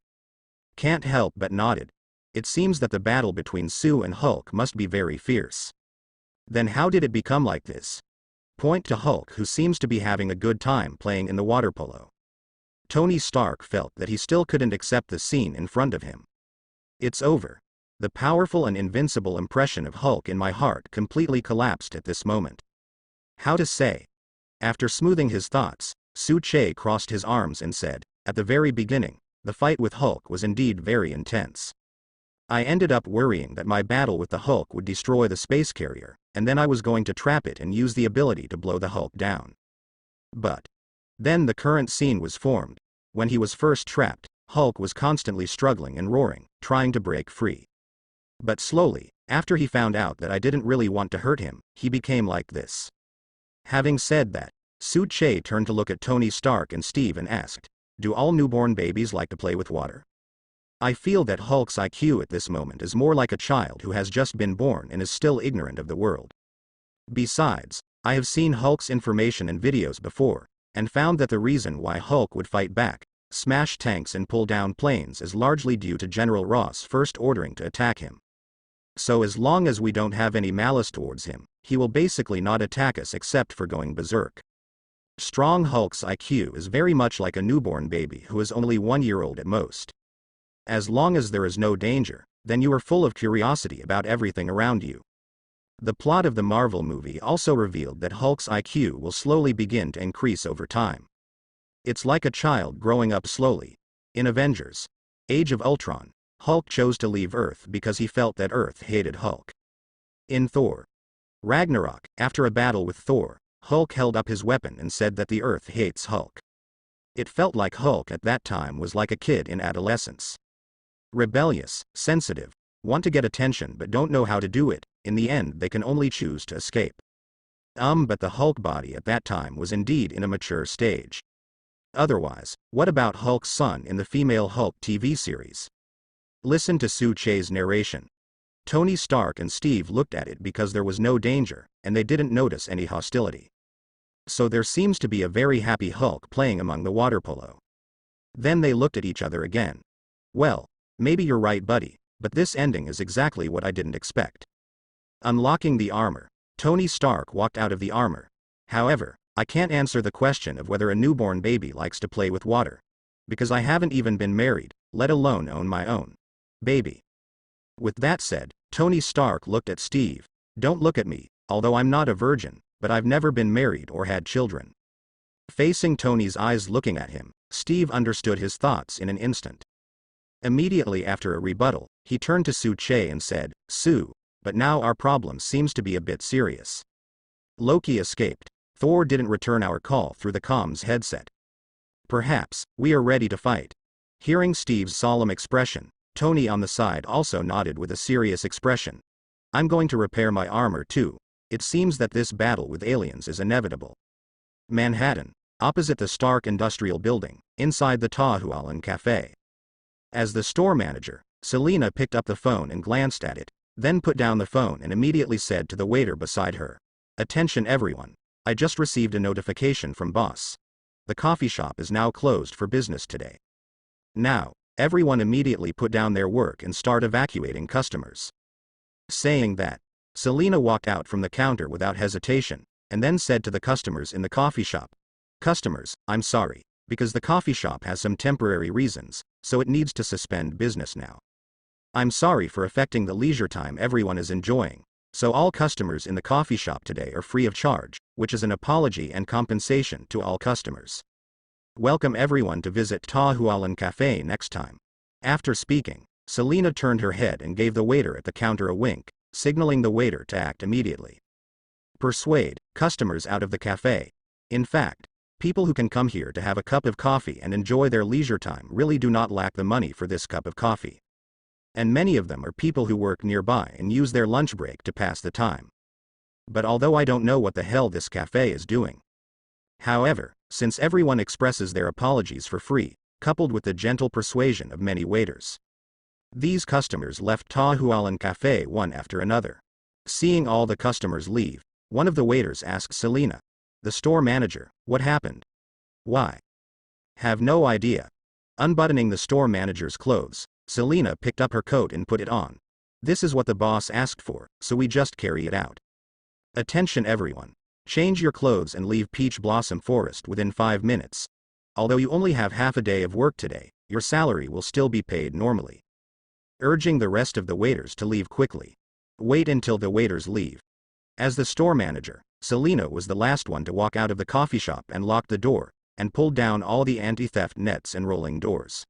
S1: Can't help but nodded. It seems that the battle between Sue and Hulk must be very fierce. Then how did it become like this? Point to Hulk, who seems to be having a good time playing in the water polo. Tony Stark felt that he still couldn't accept the scene in front of him. It's over. The powerful and invincible impression of Hulk in my heart completely collapsed at this moment. How to say? After smoothing his thoughts, Su Che crossed his arms and said, at the very beginning, the fight with Hulk was indeed very intense. I ended up worrying that my battle with the Hulk would destroy the space carrier, and then I was going to trap it and use the ability to blow the Hulk down. But then the current scene was formed. When he was first trapped, Hulk was constantly struggling and roaring, trying to break free. But slowly, after he found out that I didn't really want to hurt him, he became like this. Having said that, Su Che turned to look at Tony Stark and Steve and asked, do all newborn babies like to play with water? I feel that Hulk's IQ at this moment is more like a child who has just been born and is still ignorant of the world. Besides, I have seen Hulk's information and videos before, and found that the reason why Hulk would fight back, smash tanks and pull down planes is largely due to General Ross first ordering to attack him. So as long as we don't have any malice towards him, he will basically not attack us except for going berserk. Strong Hulk's IQ is very much like a newborn baby who is only 1 year old at most. As long as there is no danger, then you are full of curiosity about everything around you. The plot of the Marvel movie also revealed that Hulk's IQ will slowly begin to increase over time. It's like a child growing up slowly. In Avengers: Age of Ultron, Hulk chose to leave Earth because he felt that Earth hated Hulk. In Thor: Ragnarok, after a battle with Thor, Hulk held up his weapon and said that the Earth hates Hulk. It felt like Hulk at that time was like a kid in adolescence. Rebellious, sensitive, want to get attention but don't know how to do it. In the end they can only choose to escape. But the Hulk body at that time was indeed in a mature stage. Otherwise, what about Hulk's son in the female Hulk TV series? Listen to Su Che's narration. Tony Stark and Steve looked at it because there was no danger, and they didn't notice any hostility. So there seems to be a very happy Hulk playing among the water polo. Then they looked at each other again. Well, maybe you're right, buddy, but this ending is exactly what I didn't expect. Unlocking the armor, Tony Stark walked out of the armor. However, I can't answer the question of whether a newborn baby likes to play with water. Because I haven't even been married, let alone own my own baby. With that said, Tony Stark looked at Steve. Don't look at me, although I'm not a virgin, but I've never been married or had children. Facing Tony's eyes looking at him, Steve understood his thoughts in an instant. Immediately after a rebuttal, he turned to Su Che and said, Sue, but now our problem seems to be a bit serious. Loki escaped. Thor didn't return our call through the comms headset. Perhaps, we are ready to fight. Hearing Steve's solemn expression, Tony on the side also nodded with a serious expression. I'm going to repair my armor too. It seems that this battle with aliens is inevitable. Manhattan, opposite the Stark Industrial Building, inside the Tahualan Cafe. As the store manager, Selena picked up the phone and glanced at it, then put down the phone and immediately said to the waiter beside her, Attention everyone, I just received a notification from boss. The coffee shop is now closed for business today. Now, everyone immediately put down their work and start evacuating customers. Saying that, Selena walked out from the counter without hesitation, and then said to the customers in the coffee shop, Customers, I'm sorry, because the coffee shop has some temporary reasons, so it needs to suspend business now. I'm sorry for affecting the leisure time everyone is enjoying, so all customers in the coffee shop today are free of charge, which is an apology and compensation to all customers. Welcome everyone to visit Tahualan Cafe next time. After speaking, Selena turned her head and gave the waiter at the counter a wink, signaling the waiter to act immediately. Persuade customers out of the cafe. In fact, people who can come here to have a cup of coffee and enjoy their leisure time really do not lack the money for this cup of coffee. And many of them are people who work nearby and use their lunch break to pass the time. But although I don't know what the hell this cafe is doing. However, since everyone expresses their apologies for free, coupled with the gentle persuasion of many waiters, these customers left Tahualan Cafe one after another. Seeing all the customers leave, one of the waiters asked Selena, the store manager, what happened? Why? Have no idea. Unbuttoning the store manager's clothes, Selena picked up her coat and put it on. This is what the boss asked for, so we just carry it out. Attention everyone. Change your clothes and leave Peach Blossom Forest within 5 minutes. Although you only have half a day of work today, your salary will still be paid normally. Urging the rest of the waiters to leave quickly. Wait until the waiters leave. As the store manager, Selena was the last one to walk out of the coffee shop and locked the door, and pulled down all the anti-theft nets and rolling doors.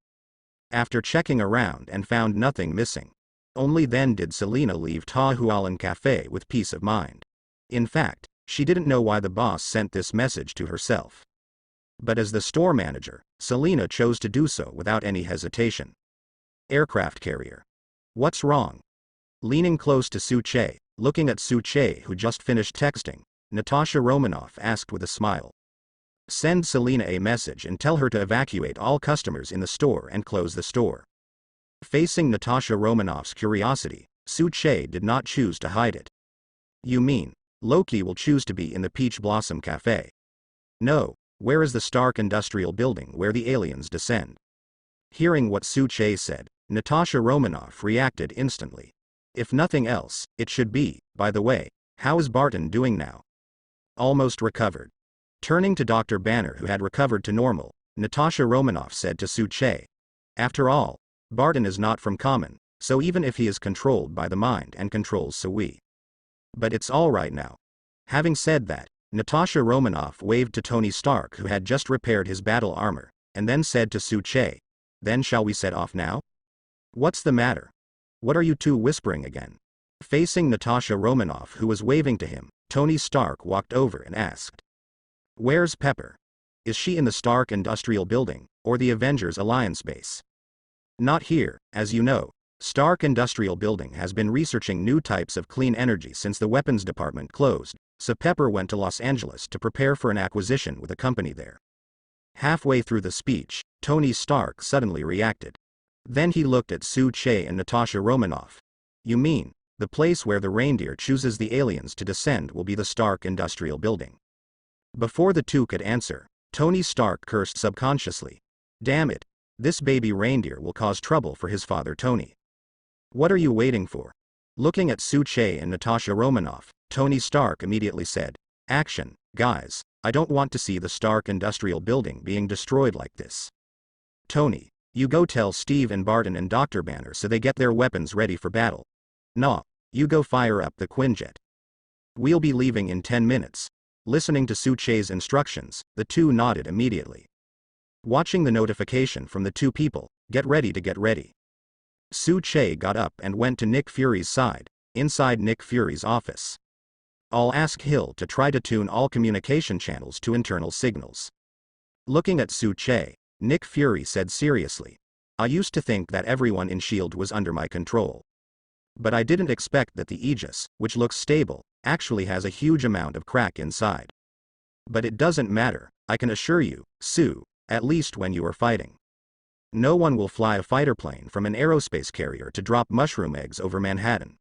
S1: After checking around and found nothing missing, only then did Selena leave Ta Hualan Cafe with peace of mind. In fact, she didn't know why the boss sent this message to herself. But as the store manager, Selena chose to do so without any hesitation. Aircraft carrier. What's wrong? Leaning close to Su Che, looking at Su Che who just finished texting, Natasha Romanoff asked with a smile. Send Selena a message and tell her to evacuate all customers in the store and close the store. Facing Natasha Romanoff's curiosity, Su Che did not choose to hide it. You mean, Loki will choose to be in the Peach Blossom Cafe? No, where is the Stark Industrial Building where the aliens descend? Hearing what Su Che said, Natasha Romanoff reacted instantly. If nothing else, it should be, by the way, how is Barton doing now? Almost recovered. Turning to Dr. Banner who had recovered to normal, Natasha Romanoff said to Su Che. After all, Barton is not from common, so even if he is controlled by the mind and controls Sui. But it's all right now. Having said that, Natasha Romanoff waved to Tony Stark who had just repaired his battle armor, and then said to Su Che. Then shall we set off now? What's the matter? What are you two whispering again? Facing Natasha Romanoff who was waving to him, Tony Stark walked over and asked. Where's Pepper? Is she in the Stark Industrial Building, or the Avengers Alliance base? Not here, as you know. Stark Industrial Building has been researching new types of clean energy since the weapons department closed, so Pepper went to Los Angeles to prepare for an acquisition with a company there. Halfway through the speech, Tony Stark suddenly reacted. Then he looked at Su Che and Natasha Romanoff. You mean, the place where the reindeer chooses the aliens to descend will be the Stark Industrial Building? Before the two could answer, Tony Stark cursed subconsciously. Damn it, this baby reindeer will cause trouble for his father Tony. What are you waiting for? Looking at Su Che and Natasha Romanoff, Tony Stark immediately said, Action, guys, I don't want to see the Stark Industrial Building being destroyed like this. Tony, you go tell Steve and Barton and Dr. Banner so they get their weapons ready for battle. Nah, you go fire up the Quinjet. We'll be leaving in 10 minutes. Listening to Su Che's instructions, the two nodded immediately. Watching the notification from the two people, get ready to get ready. Su Che got up and went to Nick Fury's side, inside Nick Fury's office. I'll ask Hill to try to tune all communication channels to internal signals. Looking at Su Che, Nick Fury said seriously. I used to think that everyone in S.H.I.E.L.D. was under my control. But I didn't expect that the Aegis, which looks stable, actually has a huge amount of crack inside. But it doesn't matter, I can assure you, Sue, at least when you are fighting. No one will fly a fighter plane from an aerospace carrier to drop mushroom eggs over Manhattan.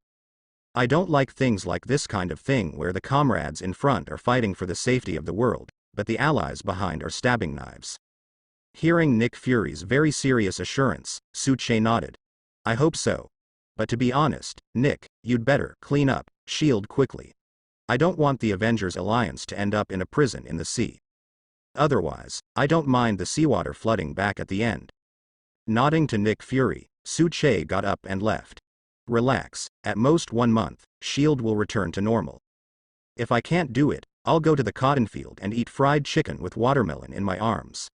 S1: I don't like things like this kind of thing where the comrades in front are fighting for the safety of the world, but the allies behind are stabbing knives. Hearing Nick Fury's very serious assurance, Su Che nodded. I hope so. But to be honest, Nick, you'd better clean up S.H.I.E.L.D. quickly. I don't want the Avengers Alliance to end up in a prison in the sea. Otherwise, I don't mind the seawater flooding back at the end. Nodding to Nick Fury, Su Che got up and left. Relax, at most 1 month, S.H.I.E.L.D. will return to normal. If I can't do it, I'll go to the cotton field and eat fried chicken with watermelon in my arms.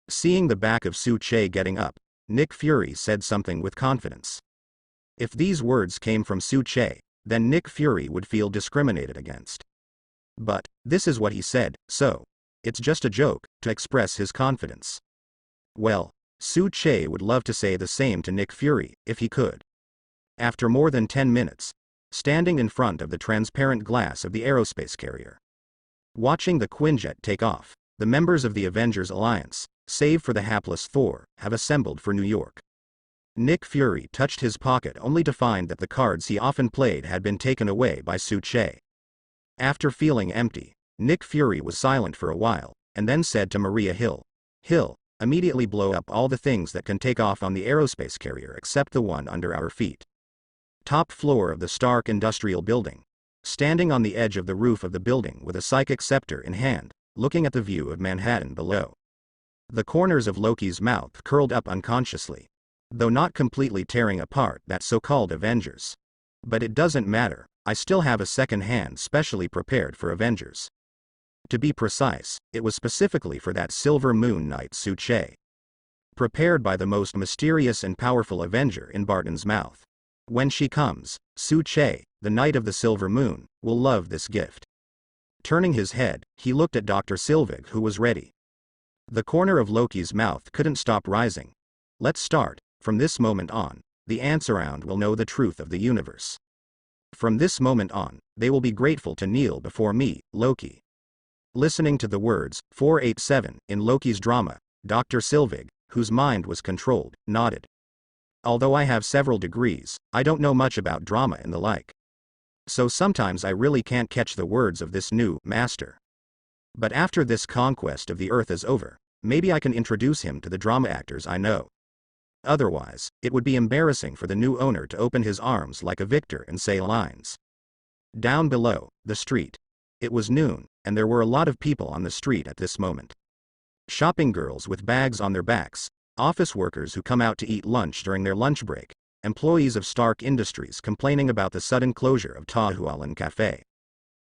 S1: Seeing the back of Su Che getting up, Nick Fury said something with confidence. If these words came from Su Che, then Nick Fury would feel discriminated against. But, this is what he said, so, it's just a joke, to express his confidence. Well, Su Che would love to say the same to Nick Fury, if he could. After more than 10 minutes, standing in front of the transparent glass of the aerospace carrier. Watching the Quinjet take off, the members of the Avengers Alliance, save for the hapless Thor, have assembled for New York. Nick Fury touched his pocket only to find that the cards he often played had been taken away by Su Che. After feeling empty, Nick Fury was silent for a while, and then said to Maria Hill, Hill, immediately blow up all the things that can take off on the aerospace carrier except the one under our feet. Top floor of the Stark Industrial Building. Standing on the edge of the roof of the building with a psychic scepter in hand, looking at the view of Manhattan below. The corners of Loki's mouth curled up unconsciously, though not completely tearing apart that so-called Avengers. But it doesn't matter, I still have a second hand specially prepared for Avengers. To be precise, it was specifically for that Silver Moon Knight Su-Che. Prepared by the most mysterious and powerful Avenger in Barton's mouth. When she comes, Su-Che, the Knight of the Silver Moon, will love this gift. Turning his head, he looked at Dr. Sylvig, who was ready. The corner of Loki's mouth couldn't stop rising. Let's start. From this moment on, the ants around will know the truth of the universe. From this moment on, they will be grateful to kneel before me, Loki. Listening to the words 487 in Loki's drama, Dr. Sylvig, whose mind was controlled, nodded. Although I have several degrees, I don't know much about drama and the like. So sometimes I really can't catch the words of this new master. But after this conquest of the earth is over, maybe I can introduce him to the drama actors I know. Otherwise, it would be embarrassing for the new owner to open his arms like a victor and say lines. Down below, the street. It was noon, and there were a lot of people on the street at this moment. Shopping girls with bags on their backs, office workers who come out to eat lunch during their lunch break, employees of Stark Industries complaining about the sudden closure of Tahualan Cafe.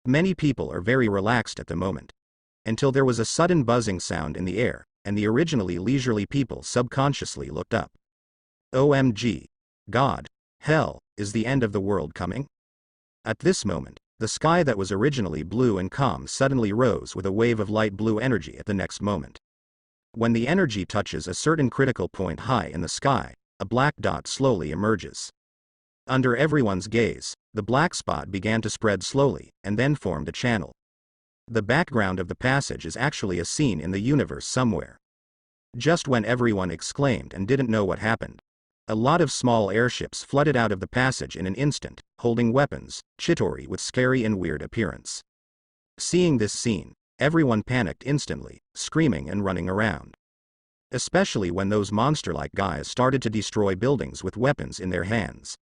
S1: Many people are very relaxed at the moment. Until there was a sudden buzzing sound in the air, and the originally leisurely people subconsciously looked up. OMG. God. Hell, is the end of the world coming? At this moment, the sky that was originally blue and calm suddenly rose with a wave of light blue energy at the next moment. When the energy touches a certain critical point high in the sky, a black dot slowly emerges. Under everyone's gaze, the black spot began to spread slowly, and then formed a channel. The background of the passage is actually a scene in the universe somewhere. Just when everyone exclaimed and didn't know what happened, a lot of small airships flooded out of the passage in an instant, holding weapons, Chitauri with scary and weird appearance. Seeing this scene, everyone panicked instantly, screaming and running around. Especially when those monster-like guys started to destroy buildings with weapons in their hands.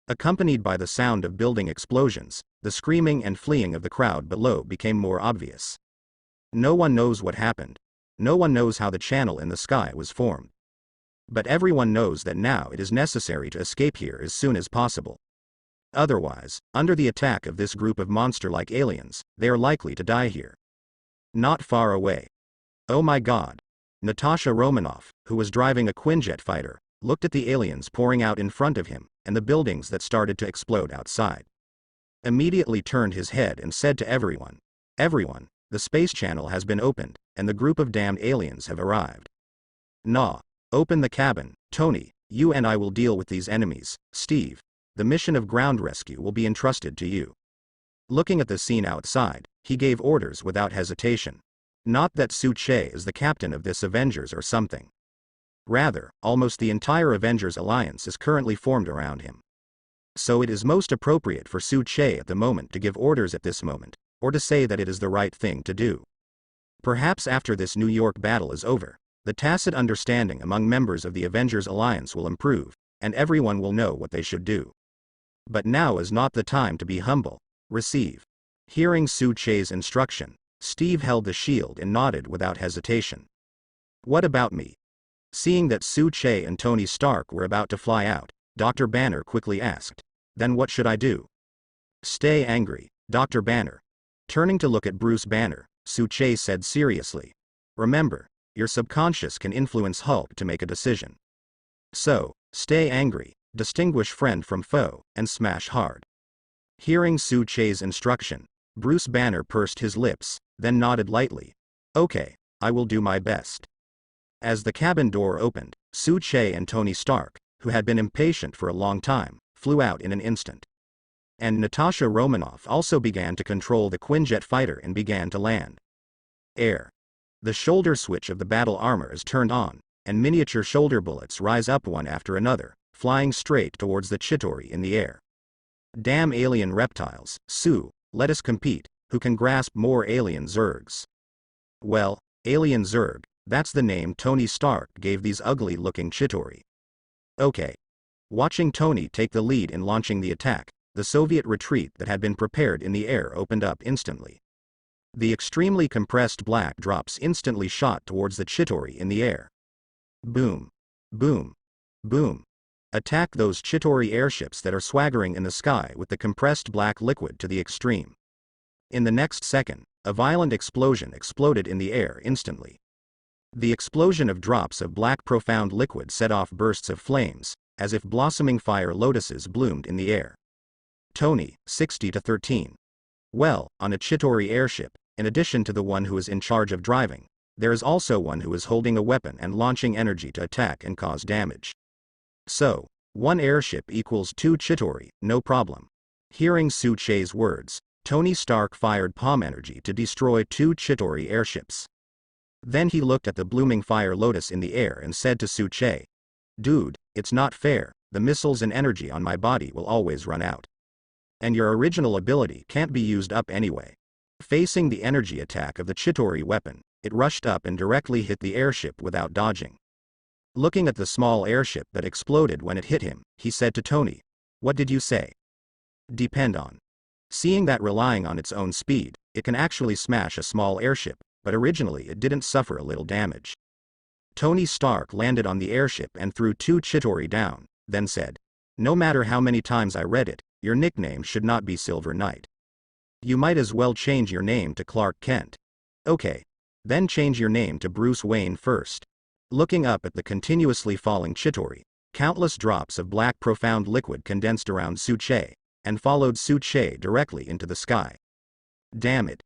S1: Accompanied by the sound of building explosions, the screaming and fleeing of the crowd below became more obvious. No one knows what happened. No one knows how the channel in the sky was formed. But everyone knows that now it is necessary to escape here as soon as possible. Otherwise, under the attack of this group of monster-like aliens, they are likely to die here. Not far away. Oh my god. Natasha Romanoff, who was driving a Quinjet fighter, looked at the aliens pouring out in front of him, and the buildings that started to explode outside. Immediately turned his head and said to everyone, "Everyone, the space channel has been opened, and the group of damned aliens have arrived. Nah. Open the cabin, Tony, you and I will deal with these enemies, Steve. The mission of ground rescue will be entrusted to you." Looking at the scene outside, he gave orders without hesitation. Not that Su-Che is the captain of this Avengers or something. Rather, almost the entire Avengers alliance is currently formed around him. So it is most appropriate for Su-Che at the moment to give orders at this moment, or to say that it is the right thing to do. Perhaps after this New York battle is over, the tacit understanding among members of the Avengers alliance will improve, and everyone will know what they should do. But now is not the time to be humble. Receive. Hearing Su-Che's instruction, Steve held the shield and nodded without hesitation. What about me? Seeing that Su-Che and Tony Stark were about to fly out, Dr. Banner quickly asked, "Then what should I do?" "Stay angry, Dr. Banner." Turning to look at Bruce Banner, Su-Che said seriously, "Remember, your subconscious can influence Hulk to make a decision. So, stay angry, distinguish friend from foe, and smash hard." Hearing Su-Che's instruction, Bruce Banner pursed his lips, then nodded lightly. "Okay, I will do my best." As the cabin door opened, Su-Che and Tony Stark, who had been impatient for a long time, flew out in an instant. And Natasha Romanoff also began to control the Quinjet fighter and began to land. Air. The shoulder switch of the battle armor is turned on, and miniature shoulder bullets rise up one after another, flying straight towards the Chitauri in the air. Damn alien reptiles, Su, let us compete, who can grasp more alien Zergs. Well, alien Zerg, That's the name Tony Stark gave these ugly-looking Chitauri. Okay. Watching Tony take the lead in launching the attack, the Soviet retreat that had been prepared in the air opened up instantly. The extremely compressed black drops instantly shot towards the Chitauri in the air. Boom. Boom. Boom. Attack those Chitauri airships that are swaggering in the sky with the compressed black liquid to the extreme. In the next second, a violent explosion exploded in the air instantly. The explosion of drops of black profound liquid set off bursts of flames, as if blossoming fire lotuses bloomed in the air. Tony, 60-13. Well, on a Chitauri airship, in addition to the one who is in charge of driving, there is also one who is holding a weapon and launching energy to attack and cause damage. So, one airship equals 2 Chitauri, no problem. Hearing Su Che's words, Tony Stark fired palm energy to destroy 2 Chitauri airships. Then he looked at the blooming fire lotus in the air and said to Su Che, "Dude, it's not fair, the missiles and energy on my body will always run out. And your original ability can't be used up anyway." Facing the energy attack of the Chitauri weapon, it rushed up and directly hit the airship without dodging. Looking at the small airship that exploded when it hit him, he said to Tony, "What did you say?" "Depend on." Seeing that relying on its own speed, it can actually smash a small airship, but originally it didn't suffer a little damage. Tony Stark landed on the airship and threw 2 Chitauri down, then said, "No matter how many times I read it, your nickname should not be Silver Knight. You might as well change your name to Clark Kent. Okay. Then change your name to Bruce Wayne first." Looking up at the continuously falling Chitauri, countless drops of black profound liquid condensed around Su Che, and followed Su Che directly into the sky. Damn it.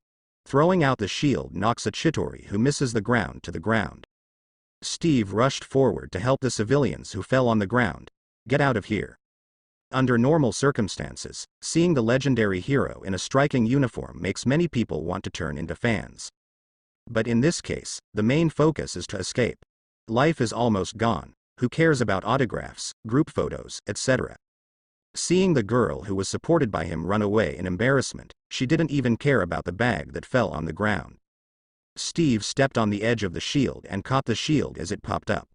S1: Throwing out the shield knocks a Chitauri who misses the ground to the ground. Steve rushed forward to help the civilians who fell on the ground. "Get out of here." Under normal circumstances, seeing the legendary hero in a striking uniform makes many people want to turn into fans. But in this case, the main focus is to escape. Life is almost gone, who cares about autographs, group photos, etc. Seeing the girl who was supported by him run away in embarrassment, she didn't even care about the bag that fell on the ground. Steve stepped on the edge of the shield and caught the shield as it popped up.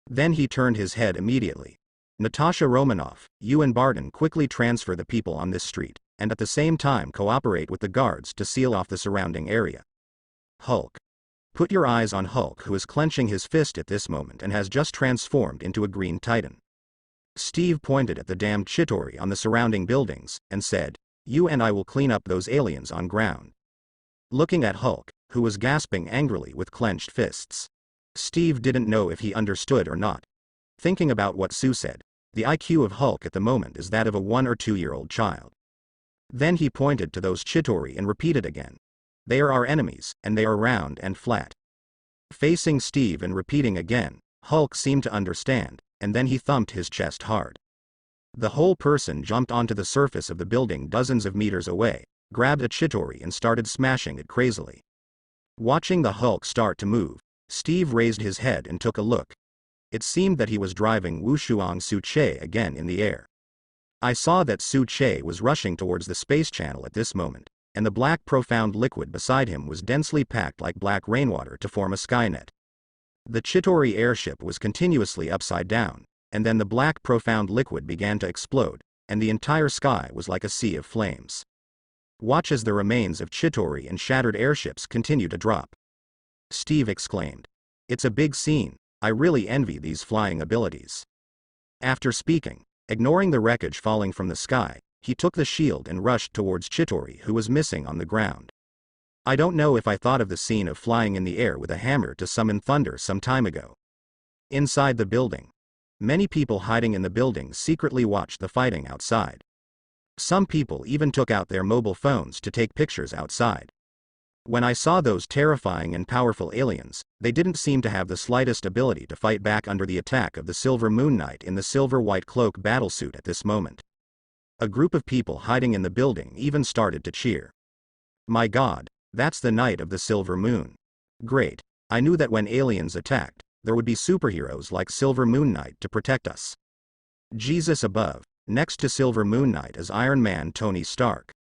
S1: Then he turned his head immediately. "Natasha Romanoff, you and Barton quickly transfer the people on this street, and at the same time cooperate with the guards to seal off the surrounding area. Hulk. Put your eyes on Hulk, who is clenching his fist at this moment and has just transformed into a green titan." Steve pointed at the damned Chitauri on the surrounding buildings, and said, "You and I will clean up those aliens on ground." Looking at Hulk, who was gasping angrily with clenched fists, Steve didn't know if he understood or not. Thinking about what Sue said, the IQ of Hulk at the moment is that of a 1 or 2-year-old child. Then he pointed to those Chitauri and repeated again, "They are our enemies, and they are round and flat." Facing Steve and repeating again, Hulk seemed to understand, and then he thumped his chest hard. The whole person jumped onto the surface of the building dozens of meters away, grabbed a Chitauri and started smashing it crazily. Watching the Hulk start to move, Steve raised his head and took a look. It seemed that he was driving Wushuang Su Che again in the air. I saw that Su Che was rushing towards the space channel at this moment, and the black profound liquid beside him was densely packed like black rainwater to form a skynet. The Chitauri airship was continuously upside down, and then the black profound liquid began to explode, and the entire sky was like a sea of flames. Watch as the remains of Chitauri and shattered airships continue to drop. Steve exclaimed, "It's a big scene, I really envy these flying abilities." After speaking, ignoring the wreckage falling from the sky, he took the shield and rushed towards Chitauri, who was missing on the ground. I don't know if I thought of the scene of flying in the air with a hammer to summon thunder some time ago. Inside the building, many people hiding in the building secretly watched the fighting outside. Some people even took out their mobile phones to take pictures outside. When I saw those terrifying and powerful aliens, they didn't seem to have the slightest ability to fight back under the attack of the Silver Moon Knight in the silver white cloak battlesuit at this moment. A group of people hiding in the building even started to cheer. "My God, that's the Knight of the Silver Moon. Great, I knew that when aliens attacked, there would be superheroes like Silver Moon Knight to protect us." Jesus above, next to Silver Moon Knight is Iron Man Tony Stark.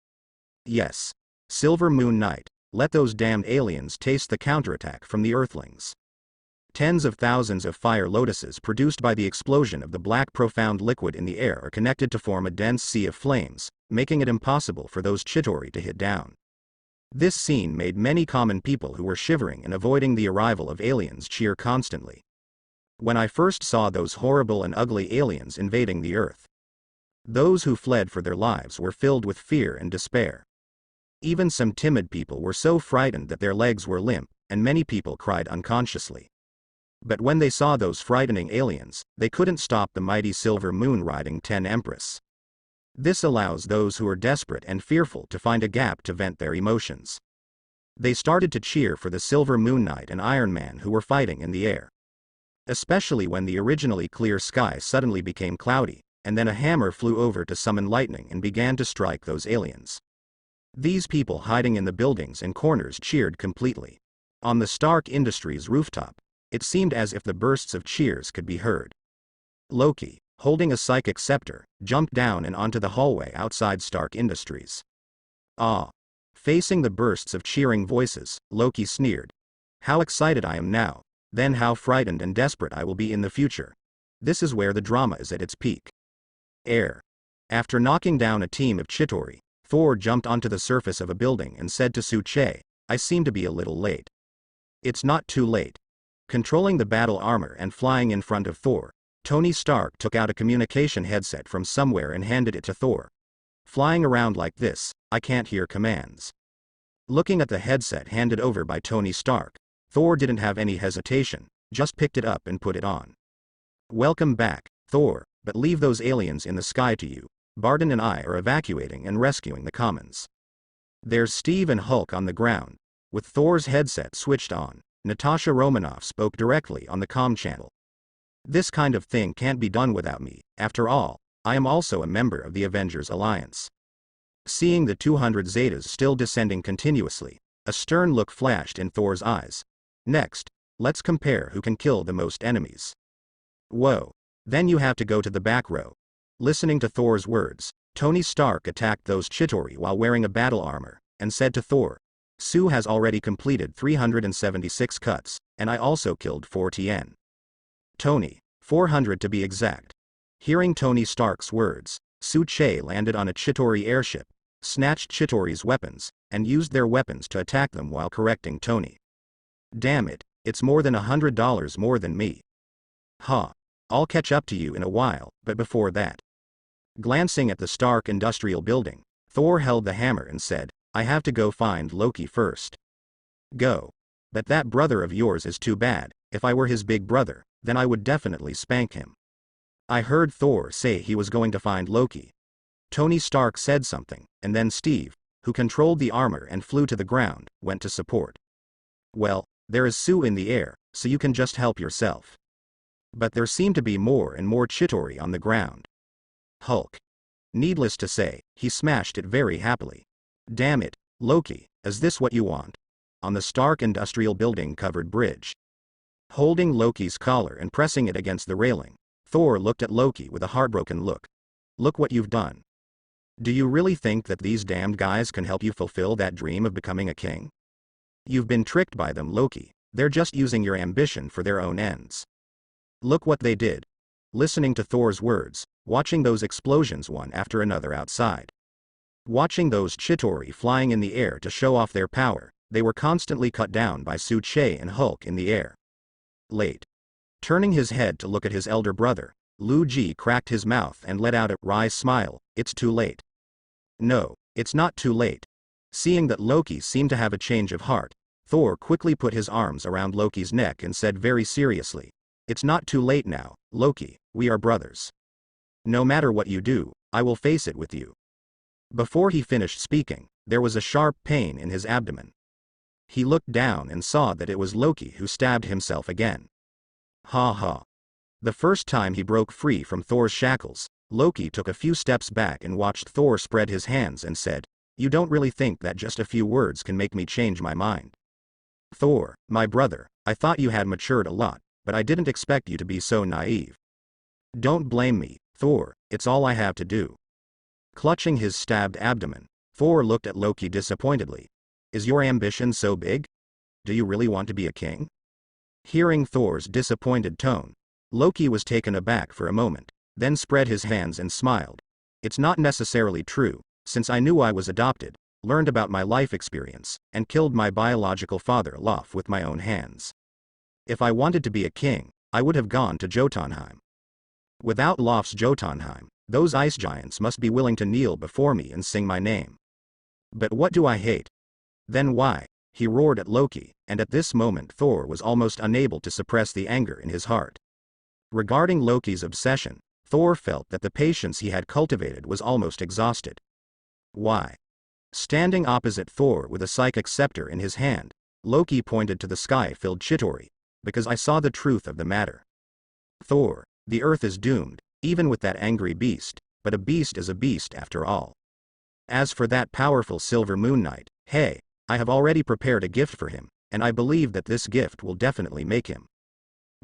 S1: Yes. Silver Moon Knight, let those damned aliens taste the counterattack from the Earthlings. Tens of thousands of fire lotuses produced by the explosion of the black profound liquid in the air are connected to form a dense sea of flames, making it impossible for those Chidori to hit down. This scene made many common people who were shivering and avoiding the arrival of aliens cheer constantly. When I first saw those horrible and ugly aliens invading the earth, those who fled for their lives were filled with fear and despair. Even some timid people were so frightened that their legs were limp, and many people cried unconsciously. But when they saw those frightening aliens, they couldn't stop the mighty silver moon riding 10 Empress. This allows those who are desperate and fearful to find a gap to vent their emotions. They started to cheer for the Silver Moon Knight and Iron Man who were fighting in the air. Especially when the originally clear sky suddenly became cloudy, and then a hammer flew over to summon lightning and began to strike those aliens. These people hiding in the buildings and corners cheered completely. On the Stark Industries rooftop, it seemed as if the bursts of cheers could be heard. Loki, holding a psychic scepter, jumped down and onto the hallway outside Stark Industries. Ah! Facing the bursts of cheering voices, Loki sneered. How excited I am now, then how frightened and desperate I will be in the future. This is where the drama is at its peak. Air. After knocking down a team of Chidori, Thor jumped onto the surface of a building and said to Su-che, I seem to be a little late. It's not too late. Controlling the battle armor and flying in front of Thor, Tony Stark took out a communication headset from somewhere and handed it to Thor. Flying around like this, I can't hear commands. Looking at the headset handed over by Tony Stark, Thor didn't have any hesitation, just picked it up and put it on. Welcome back, Thor, but leave those aliens in the sky to you. Barton and I are evacuating and rescuing the commons. There's Steve and Hulk on the ground. With Thor's headset switched on, Natasha Romanoff spoke directly on the comm channel. This kind of thing can't be done without me. After all, I am also a member of the Avengers Alliance. Seeing the 200 Zetas still descending continuously, a stern look flashed in Thor's eyes. Next, let's compare who can kill the most enemies. Whoa. Then you have to go to the back row. Listening to Thor's words, Tony Stark attacked those Chidori while wearing a battle armor, and said to Thor, Sue has already completed 376 cuts, and I also killed 4 Tien. Tony, 400 to be exact. Hearing Tony Stark's words, Su-che landed on a Chidori airship, snatched Chidori's weapons, and used their weapons to attack them while correcting Tony. Damn it, it's more than $100 more than me. Huh. I'll catch up to you in a while, but before that. Glancing at the Stark Industrial Building, Thor held the hammer and said, I have to go find Loki first. Go. But that brother of yours is too bad. If I were his big brother, then I would definitely spank him. I heard Thor say he was going to find Loki. Tony Stark said something, and then Steve, who controlled the armor and flew to the ground, went to support. Well, there is Sue in the air, so you can just help yourself. But there seemed to be more and more Chidori on the ground. Hulk. Needless to say, he smashed it very happily. Damn it, Loki, is this what you want? On the Stark Industrial Building covered bridge. Holding Loki's collar and pressing it against the railing, Thor looked at Loki with a heartbroken look. Look what you've done. Do you really think that these damned guys can help you fulfill that dream of becoming a king? You've been tricked by them, Loki. They're just using your ambition for their own ends. Look what they did. Listening to Thor's words, watching those explosions one after another outside. Watching those Chidori flying in the air to show off their power, they were constantly cut down by Su-che and Hulk in the air. Late. Turning his head to look at his elder brother, Lu Ji cracked his mouth and let out a wry smile. It's too late. No, it's not too late. Seeing that Loki seemed to have a change of heart, Thor quickly put his arms around Loki's neck and said very seriously, It's not too late now, Loki, we are brothers. No matter what you do, I will face it with you. Before he finished speaking, there was a sharp pain in his abdomen. He looked down and saw that it was Loki who stabbed himself again. Ha ha. The first time he broke free from Thor's shackles, Loki took a few steps back and watched Thor spread his hands and said, You don't really think that just a few words can make me change my mind? Thor, my brother, I thought you had matured a lot, but I didn't expect you to be so naive. Don't blame me, Thor, it's all I have to do. Clutching his stabbed abdomen, Thor looked at Loki disappointedly. Is your ambition so big? Do you really want to be a king? Hearing Thor's disappointed tone, Loki was taken aback for a moment, then spread his hands and smiled. It's not necessarily true, since I knew I was adopted, learned about my life experience, and killed my biological father Lof with my own hands. If I wanted to be a king, I would have gone to Jotunheim. Without Lof's Jotunheim, those ice giants must be willing to kneel before me and sing my name. But what do I hate? Then why? He roared at Loki, and at this moment Thor was almost unable to suppress the anger in his heart. Regarding Loki's obsession, Thor felt that the patience he had cultivated was almost exhausted. Why? Standing opposite Thor with a psychic scepter in his hand, Loki pointed to the sky-filled Chitauri, because I saw the truth of the matter. Thor, the earth is doomed, even with that angry beast, but a beast is a beast after all. As for that powerful Silver Moon Knight, hey, I have already prepared a gift for him, and I believe that this gift will definitely make him.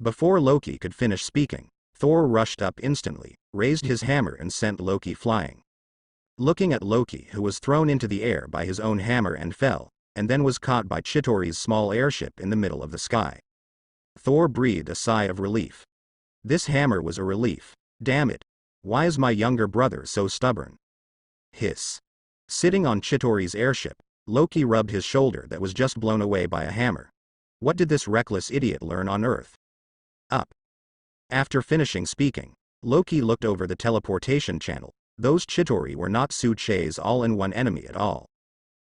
S1: Before Loki could finish speaking, Thor rushed up instantly, raised his hammer and sent Loki flying. Looking at Loki, who was thrown into the air by his own hammer and fell, and then was caught by Chitauri's small airship in the middle of the sky, Thor breathed a sigh of relief. This hammer was a relief. Damn it. Why is my younger brother so stubborn? Hiss. Sitting on Chitauri's airship, Loki rubbed his shoulder that was just blown away by a hammer. What did this reckless idiot learn on Earth? Up. After finishing speaking, Loki looked over the teleportation channel. Those Chitauri were not Su Che's all-in-one enemy at all.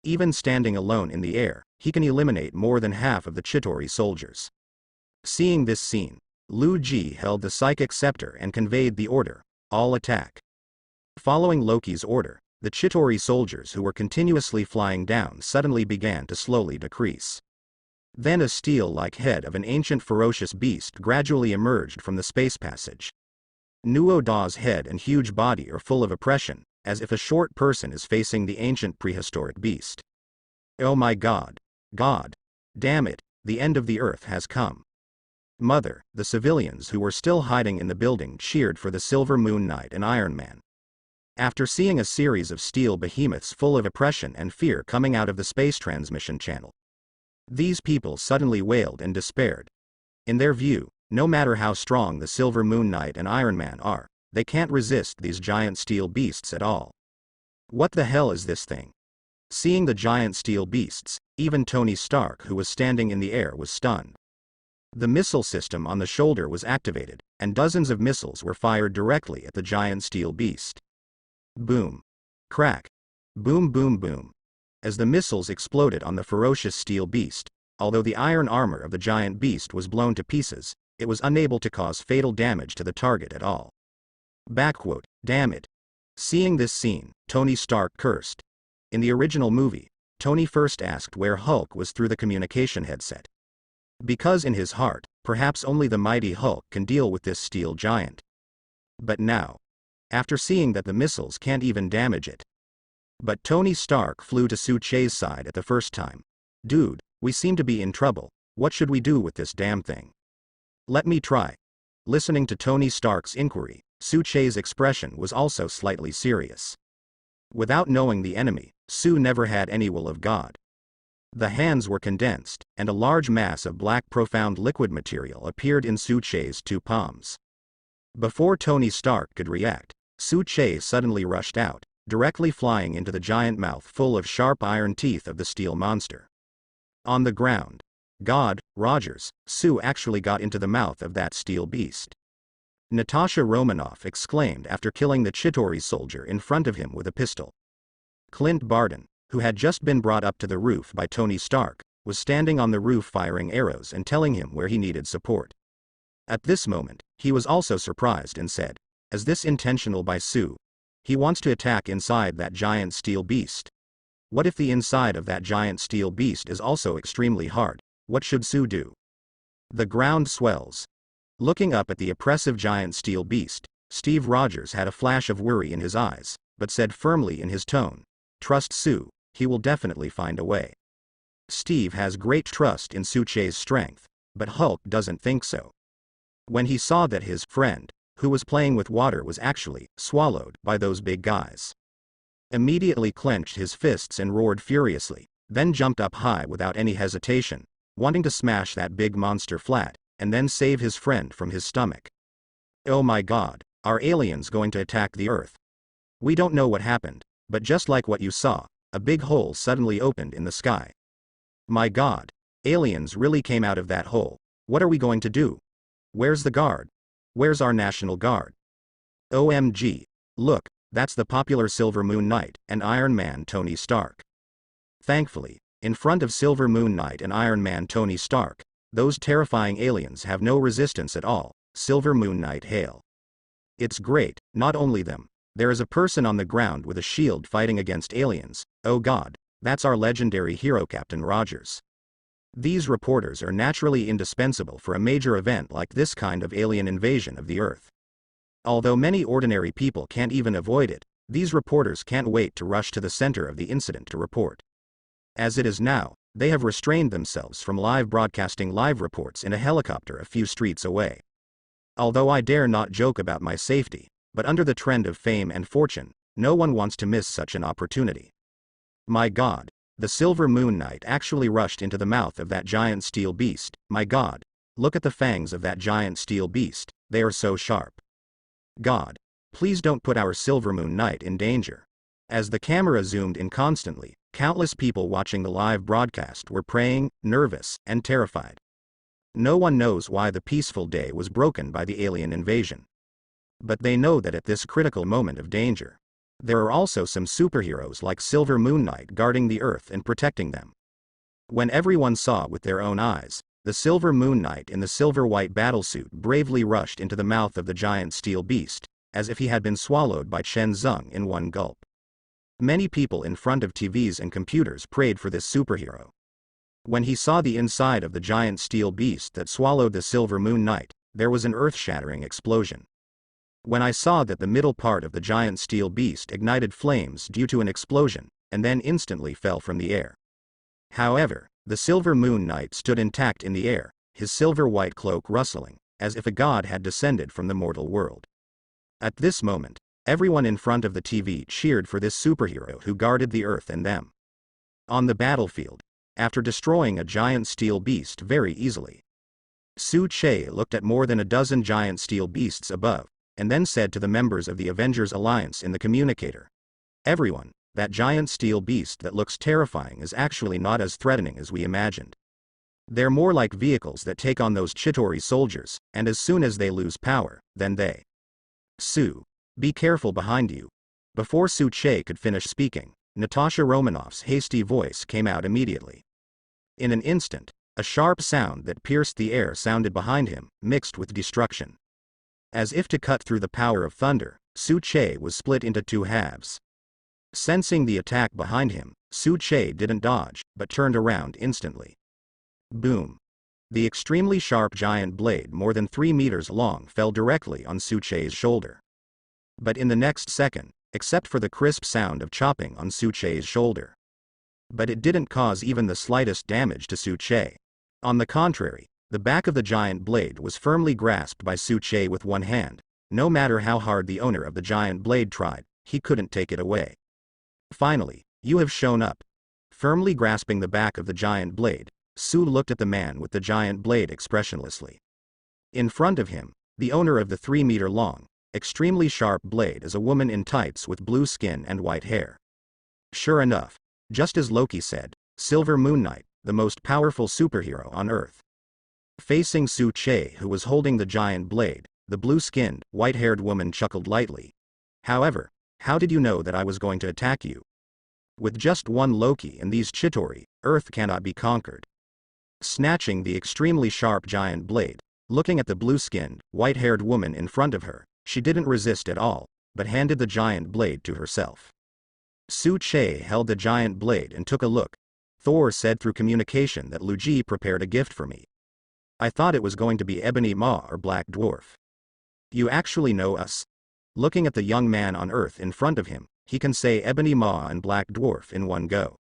S1: Even standing alone in the air, he can eliminate more than half of the Chitauri soldiers. Seeing this scene, Lu Ji held the psychic scepter and conveyed the order, all attack. Following Loki's order, the Chitauri soldiers who were continuously flying down suddenly began to slowly decrease. Then a steel-like head of an ancient ferocious beast gradually emerged from the space passage. Nuo Da's head and huge body are full of oppression, as if a short person is facing the ancient prehistoric beast. Oh my God. God. Damn it, the end of the earth has come. Mother, the civilians who were still hiding in the building cheered for the Silver Moon Knight and Iron Man. After seeing a series of steel behemoths full of oppression and fear coming out of the space transmission channel, these people suddenly wailed and despaired. In their view, no matter how strong the Silver Moon Knight and Iron Man are, they can't resist these giant steel beasts at all. What the hell is this thing? Seeing the giant steel beasts, even Tony Stark, who was standing in the air, was stunned. The missile system on the shoulder was activated, and dozens of missiles were fired directly at the giant steel beast. Boom. Crack. Boom boom boom. As the missiles exploded on the ferocious steel beast, although the iron armor of the giant beast was blown to pieces, it was unable to cause fatal damage to the target at all. Backquote, damn it. Seeing this scene, Tony Stark cursed. In the original movie, Tony first asked where Hulk was through the communication headset. Because in his heart, perhaps only the mighty Hulk can deal with this steel giant. But now, after seeing that the missiles can't even damage it. But Tony Stark flew to Su Che's side at the first time. Dude, we seem to be in trouble. What should we do with this damn thing? Let me try. Listening to Tony Stark's inquiry, Su Che's expression was also slightly serious. Without knowing the enemy, Su never had any will of God. The hands were condensed, and a large mass of black profound liquid material appeared in Su Che's two palms. Before Tony Stark could react, Su Che suddenly rushed out, directly flying into the giant mouth full of sharp iron teeth of the steel monster. On the ground, God, Rogers, Su actually got into the mouth of that steel beast. Natasha Romanoff exclaimed after killing the Chitauri soldier in front of him with a pistol. Clint Barton, who had just been brought up to the roof by Tony Stark, was standing on the roof firing arrows and telling him where he needed support. At this moment, he was also surprised and said, "Is this intentional by Su? He wants to attack inside that giant steel beast. What if the inside of that giant steel beast is also extremely hard? What should Su do?" The ground swells. Looking up at the oppressive giant steel beast, Steve Rogers had a flash of worry in his eyes, but said firmly in his tone, "Trust Su, he will definitely find a way." Steve has great trust in Su Che's strength, but Hulk doesn't think so. When he saw that his friend, who was playing with water, was actually swallowed by those big guys, immediately clenched his fists and roared furiously, then jumped up high without any hesitation. wanting to smash that big monster flat, and then save his friend from his stomach. Oh my god, are aliens going to attack the Earth? We don't know what happened, but just like what you saw, a big hole suddenly opened in the sky. My god, aliens really came out of that hole. What are we going to do? Where's the guard? Where's our National Guard? OMG, look, that's the popular Silver Moon Knight and Iron Man Tony Stark. Thankfully, in front of Silver Moon Knight and Iron Man Tony Stark, those terrifying aliens have no resistance at all. Silver Moon Knight hail. It's great, not only them. There is a person on the ground with a shield fighting against aliens. Oh god, that's our legendary hero Captain Rogers. These reporters are naturally indispensable for a major event like this kind of alien invasion of the Earth. Although many ordinary people can't even avoid it, these reporters can't wait to rush to the center of the incident to report. As it is now, they have restrained themselves from live broadcasting live reports in a helicopter a few streets away. Although I dare not joke about my safety, but under the trend of fame and fortune, no one wants to miss such an opportunity. My god, the Silver Moon Knight actually rushed into the mouth of that giant steel beast. My god, look at the fangs of that giant steel beast, they are so sharp. God, please don't put our Silver Moon Knight in danger. As the camera zoomed in constantly, countless people watching the live broadcast were praying, nervous, and terrified. No one knows why the peaceful day was broken by the alien invasion. But they know that at this critical moment of danger, there are also some superheroes like Silver Moon Knight guarding the Earth and protecting them. When everyone saw with their own eyes, the Silver Moon Knight in the silver-white battlesuit bravely rushed into the mouth of the giant steel beast, as if he had been swallowed by Chen Zeng in one gulp. Many people in front of TVs and computers prayed for this superhero. When he saw the inside of the giant steel beast that swallowed the Silver Moon Knight, there was an earth-shattering explosion. When I saw that the middle part of the giant steel beast ignited flames due to an explosion, and then instantly fell from the air. However, the Silver Moon Knight stood intact in the air, his silver-white cloak rustling, as if a god had descended from the mortal world. At this moment, everyone in front of the TV cheered for this superhero who guarded the Earth and them. On the battlefield, after destroying a giant steel beast very easily, Su Che looked at more than a dozen giant steel beasts above, and then said to the members of the Avengers Alliance in the communicator, "Everyone, that giant steel beast that looks terrifying is actually not as threatening as we imagined. They're more like vehicles that take on those Chitauri soldiers, and as soon as they lose power, then they. Su, be careful behind you." Before Su Che could finish speaking, Natasha Romanoff's hasty voice came out immediately. In an instant, a sharp sound that pierced the air sounded behind him, mixed with destruction. As if to cut through the power of thunder, Su Che was split into two halves. Sensing the attack behind him, Su Che didn't dodge, but turned around instantly. Boom. The extremely sharp giant blade more than 3 meters long fell directly on Su Che's shoulder. But in the next second, except for the crisp sound of chopping on Su Che's shoulder. But it didn't cause even the slightest damage to Su Che. On the contrary, the back of the giant blade was firmly grasped by Su Che with one hand. No matter how hard the owner of the giant blade tried, he couldn't take it away. Finally, you have shown up. Firmly grasping the back of the giant blade, Su looked at the man with the giant blade expressionlessly. In front of him, the owner of the 3-meter-long, extremely sharp blade is a woman in tights with blue skin and white hair. Sure enough, just as Loki said, Silver Moon Knight, the most powerful superhero on Earth. Facing Su Che, who was holding the giant blade, the blue-skinned, white-haired woman chuckled lightly. "However, how did you know that I was going to attack you? With just one Loki and these Chitauri, Earth cannot be conquered." Snatching the extremely sharp giant blade, looking at the blue-skinned, white-haired woman in front of her, she didn't resist at all, but handed the giant blade to herself. Su Che held the giant blade and took a look. "Thor said through communication that Lu Ji prepared a gift for me. I thought it was going to be Ebony Maw or Black Dwarf. You actually know us?" Looking at the young man on Earth in front of him, he can say Ebony Maw and Black Dwarf in one go.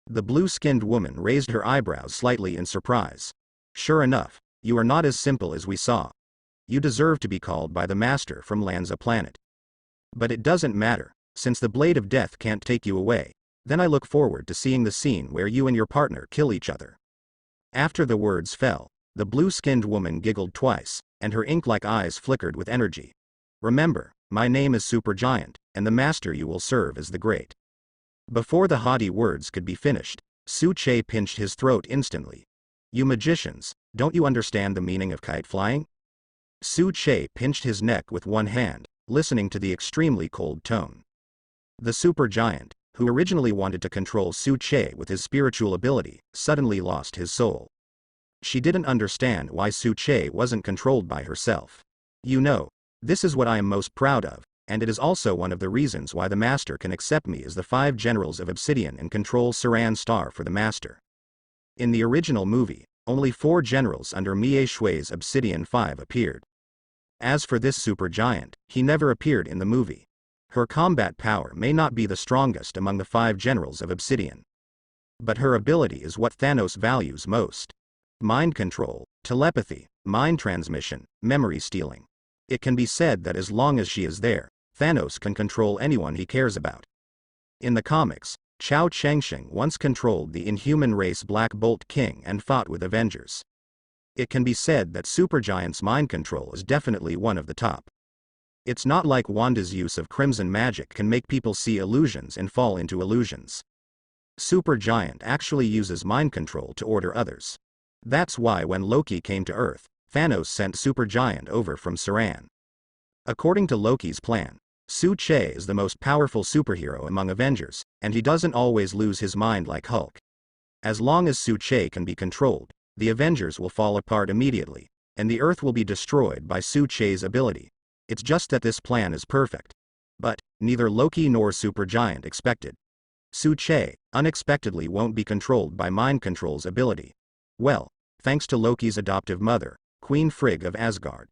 S1: The blue-skinned woman raised her eyebrows slightly in surprise. "Sure enough, you are not as simple as we saw. You deserve to be called by the Master from Lanza Planet. But it doesn't matter, since the Blade of Death can't take you away. Then I look forward to seeing the scene where you and your partner kill each other." After the words fell, the blue-skinned woman giggled twice, and her ink-like eyes flickered with energy. Remember, my name is Supergiant, and the master you will serve is the Great. Before the haughty words could be finished, Su Che pinched his throat instantly. You magicians, don't you understand the meaning of kite flying? Su Che pinched his neck with one hand, listening to the extremely cold tone. The Supergiant, who originally wanted to control Su Che with his spiritual ability, suddenly lost his soul. She didn't understand why Su Che wasn't controlled by herself. You know, this is what I am most proud of, and it is also one of the reasons why the Master can accept me as the 5 generals of Obsidian and control Saran Star for the Master. In the original movie, only 4 generals under Mie Shui's Obsidian 5 appeared. As for this Supergiant, he never appeared in the movie. Her combat power may not be the strongest among the 5 generals of Obsidian. But her ability is what Thanos values most. Mind control, telepathy, mind transmission, memory stealing. It can be said that as long as she is there, Thanos can control anyone he cares about. In the comics, Chao Chengsheng once controlled the inhuman race Black Bolt King and fought with Avengers. It can be said that Supergiant's mind control is definitely one of the top. It's not like Wanda's use of crimson magic can make people see illusions and fall into illusions. Supergiant actually uses mind control to order others. That's why when Loki came to Earth, Thanos sent Supergiant over from Saran. According to Loki's plan, Su Che is the most powerful superhero among Avengers, and he doesn't always lose his mind like Hulk. As long as Su Che can be controlled, the Avengers will fall apart immediately, and the Earth will be destroyed by Su Che's ability. It's just that this plan is perfect. But, neither Loki nor Supergiant expected. Su Che, unexpectedly won't be controlled by mind control's ability. Well, thanks to Loki's adoptive mother, Queen Frigg of Asgard.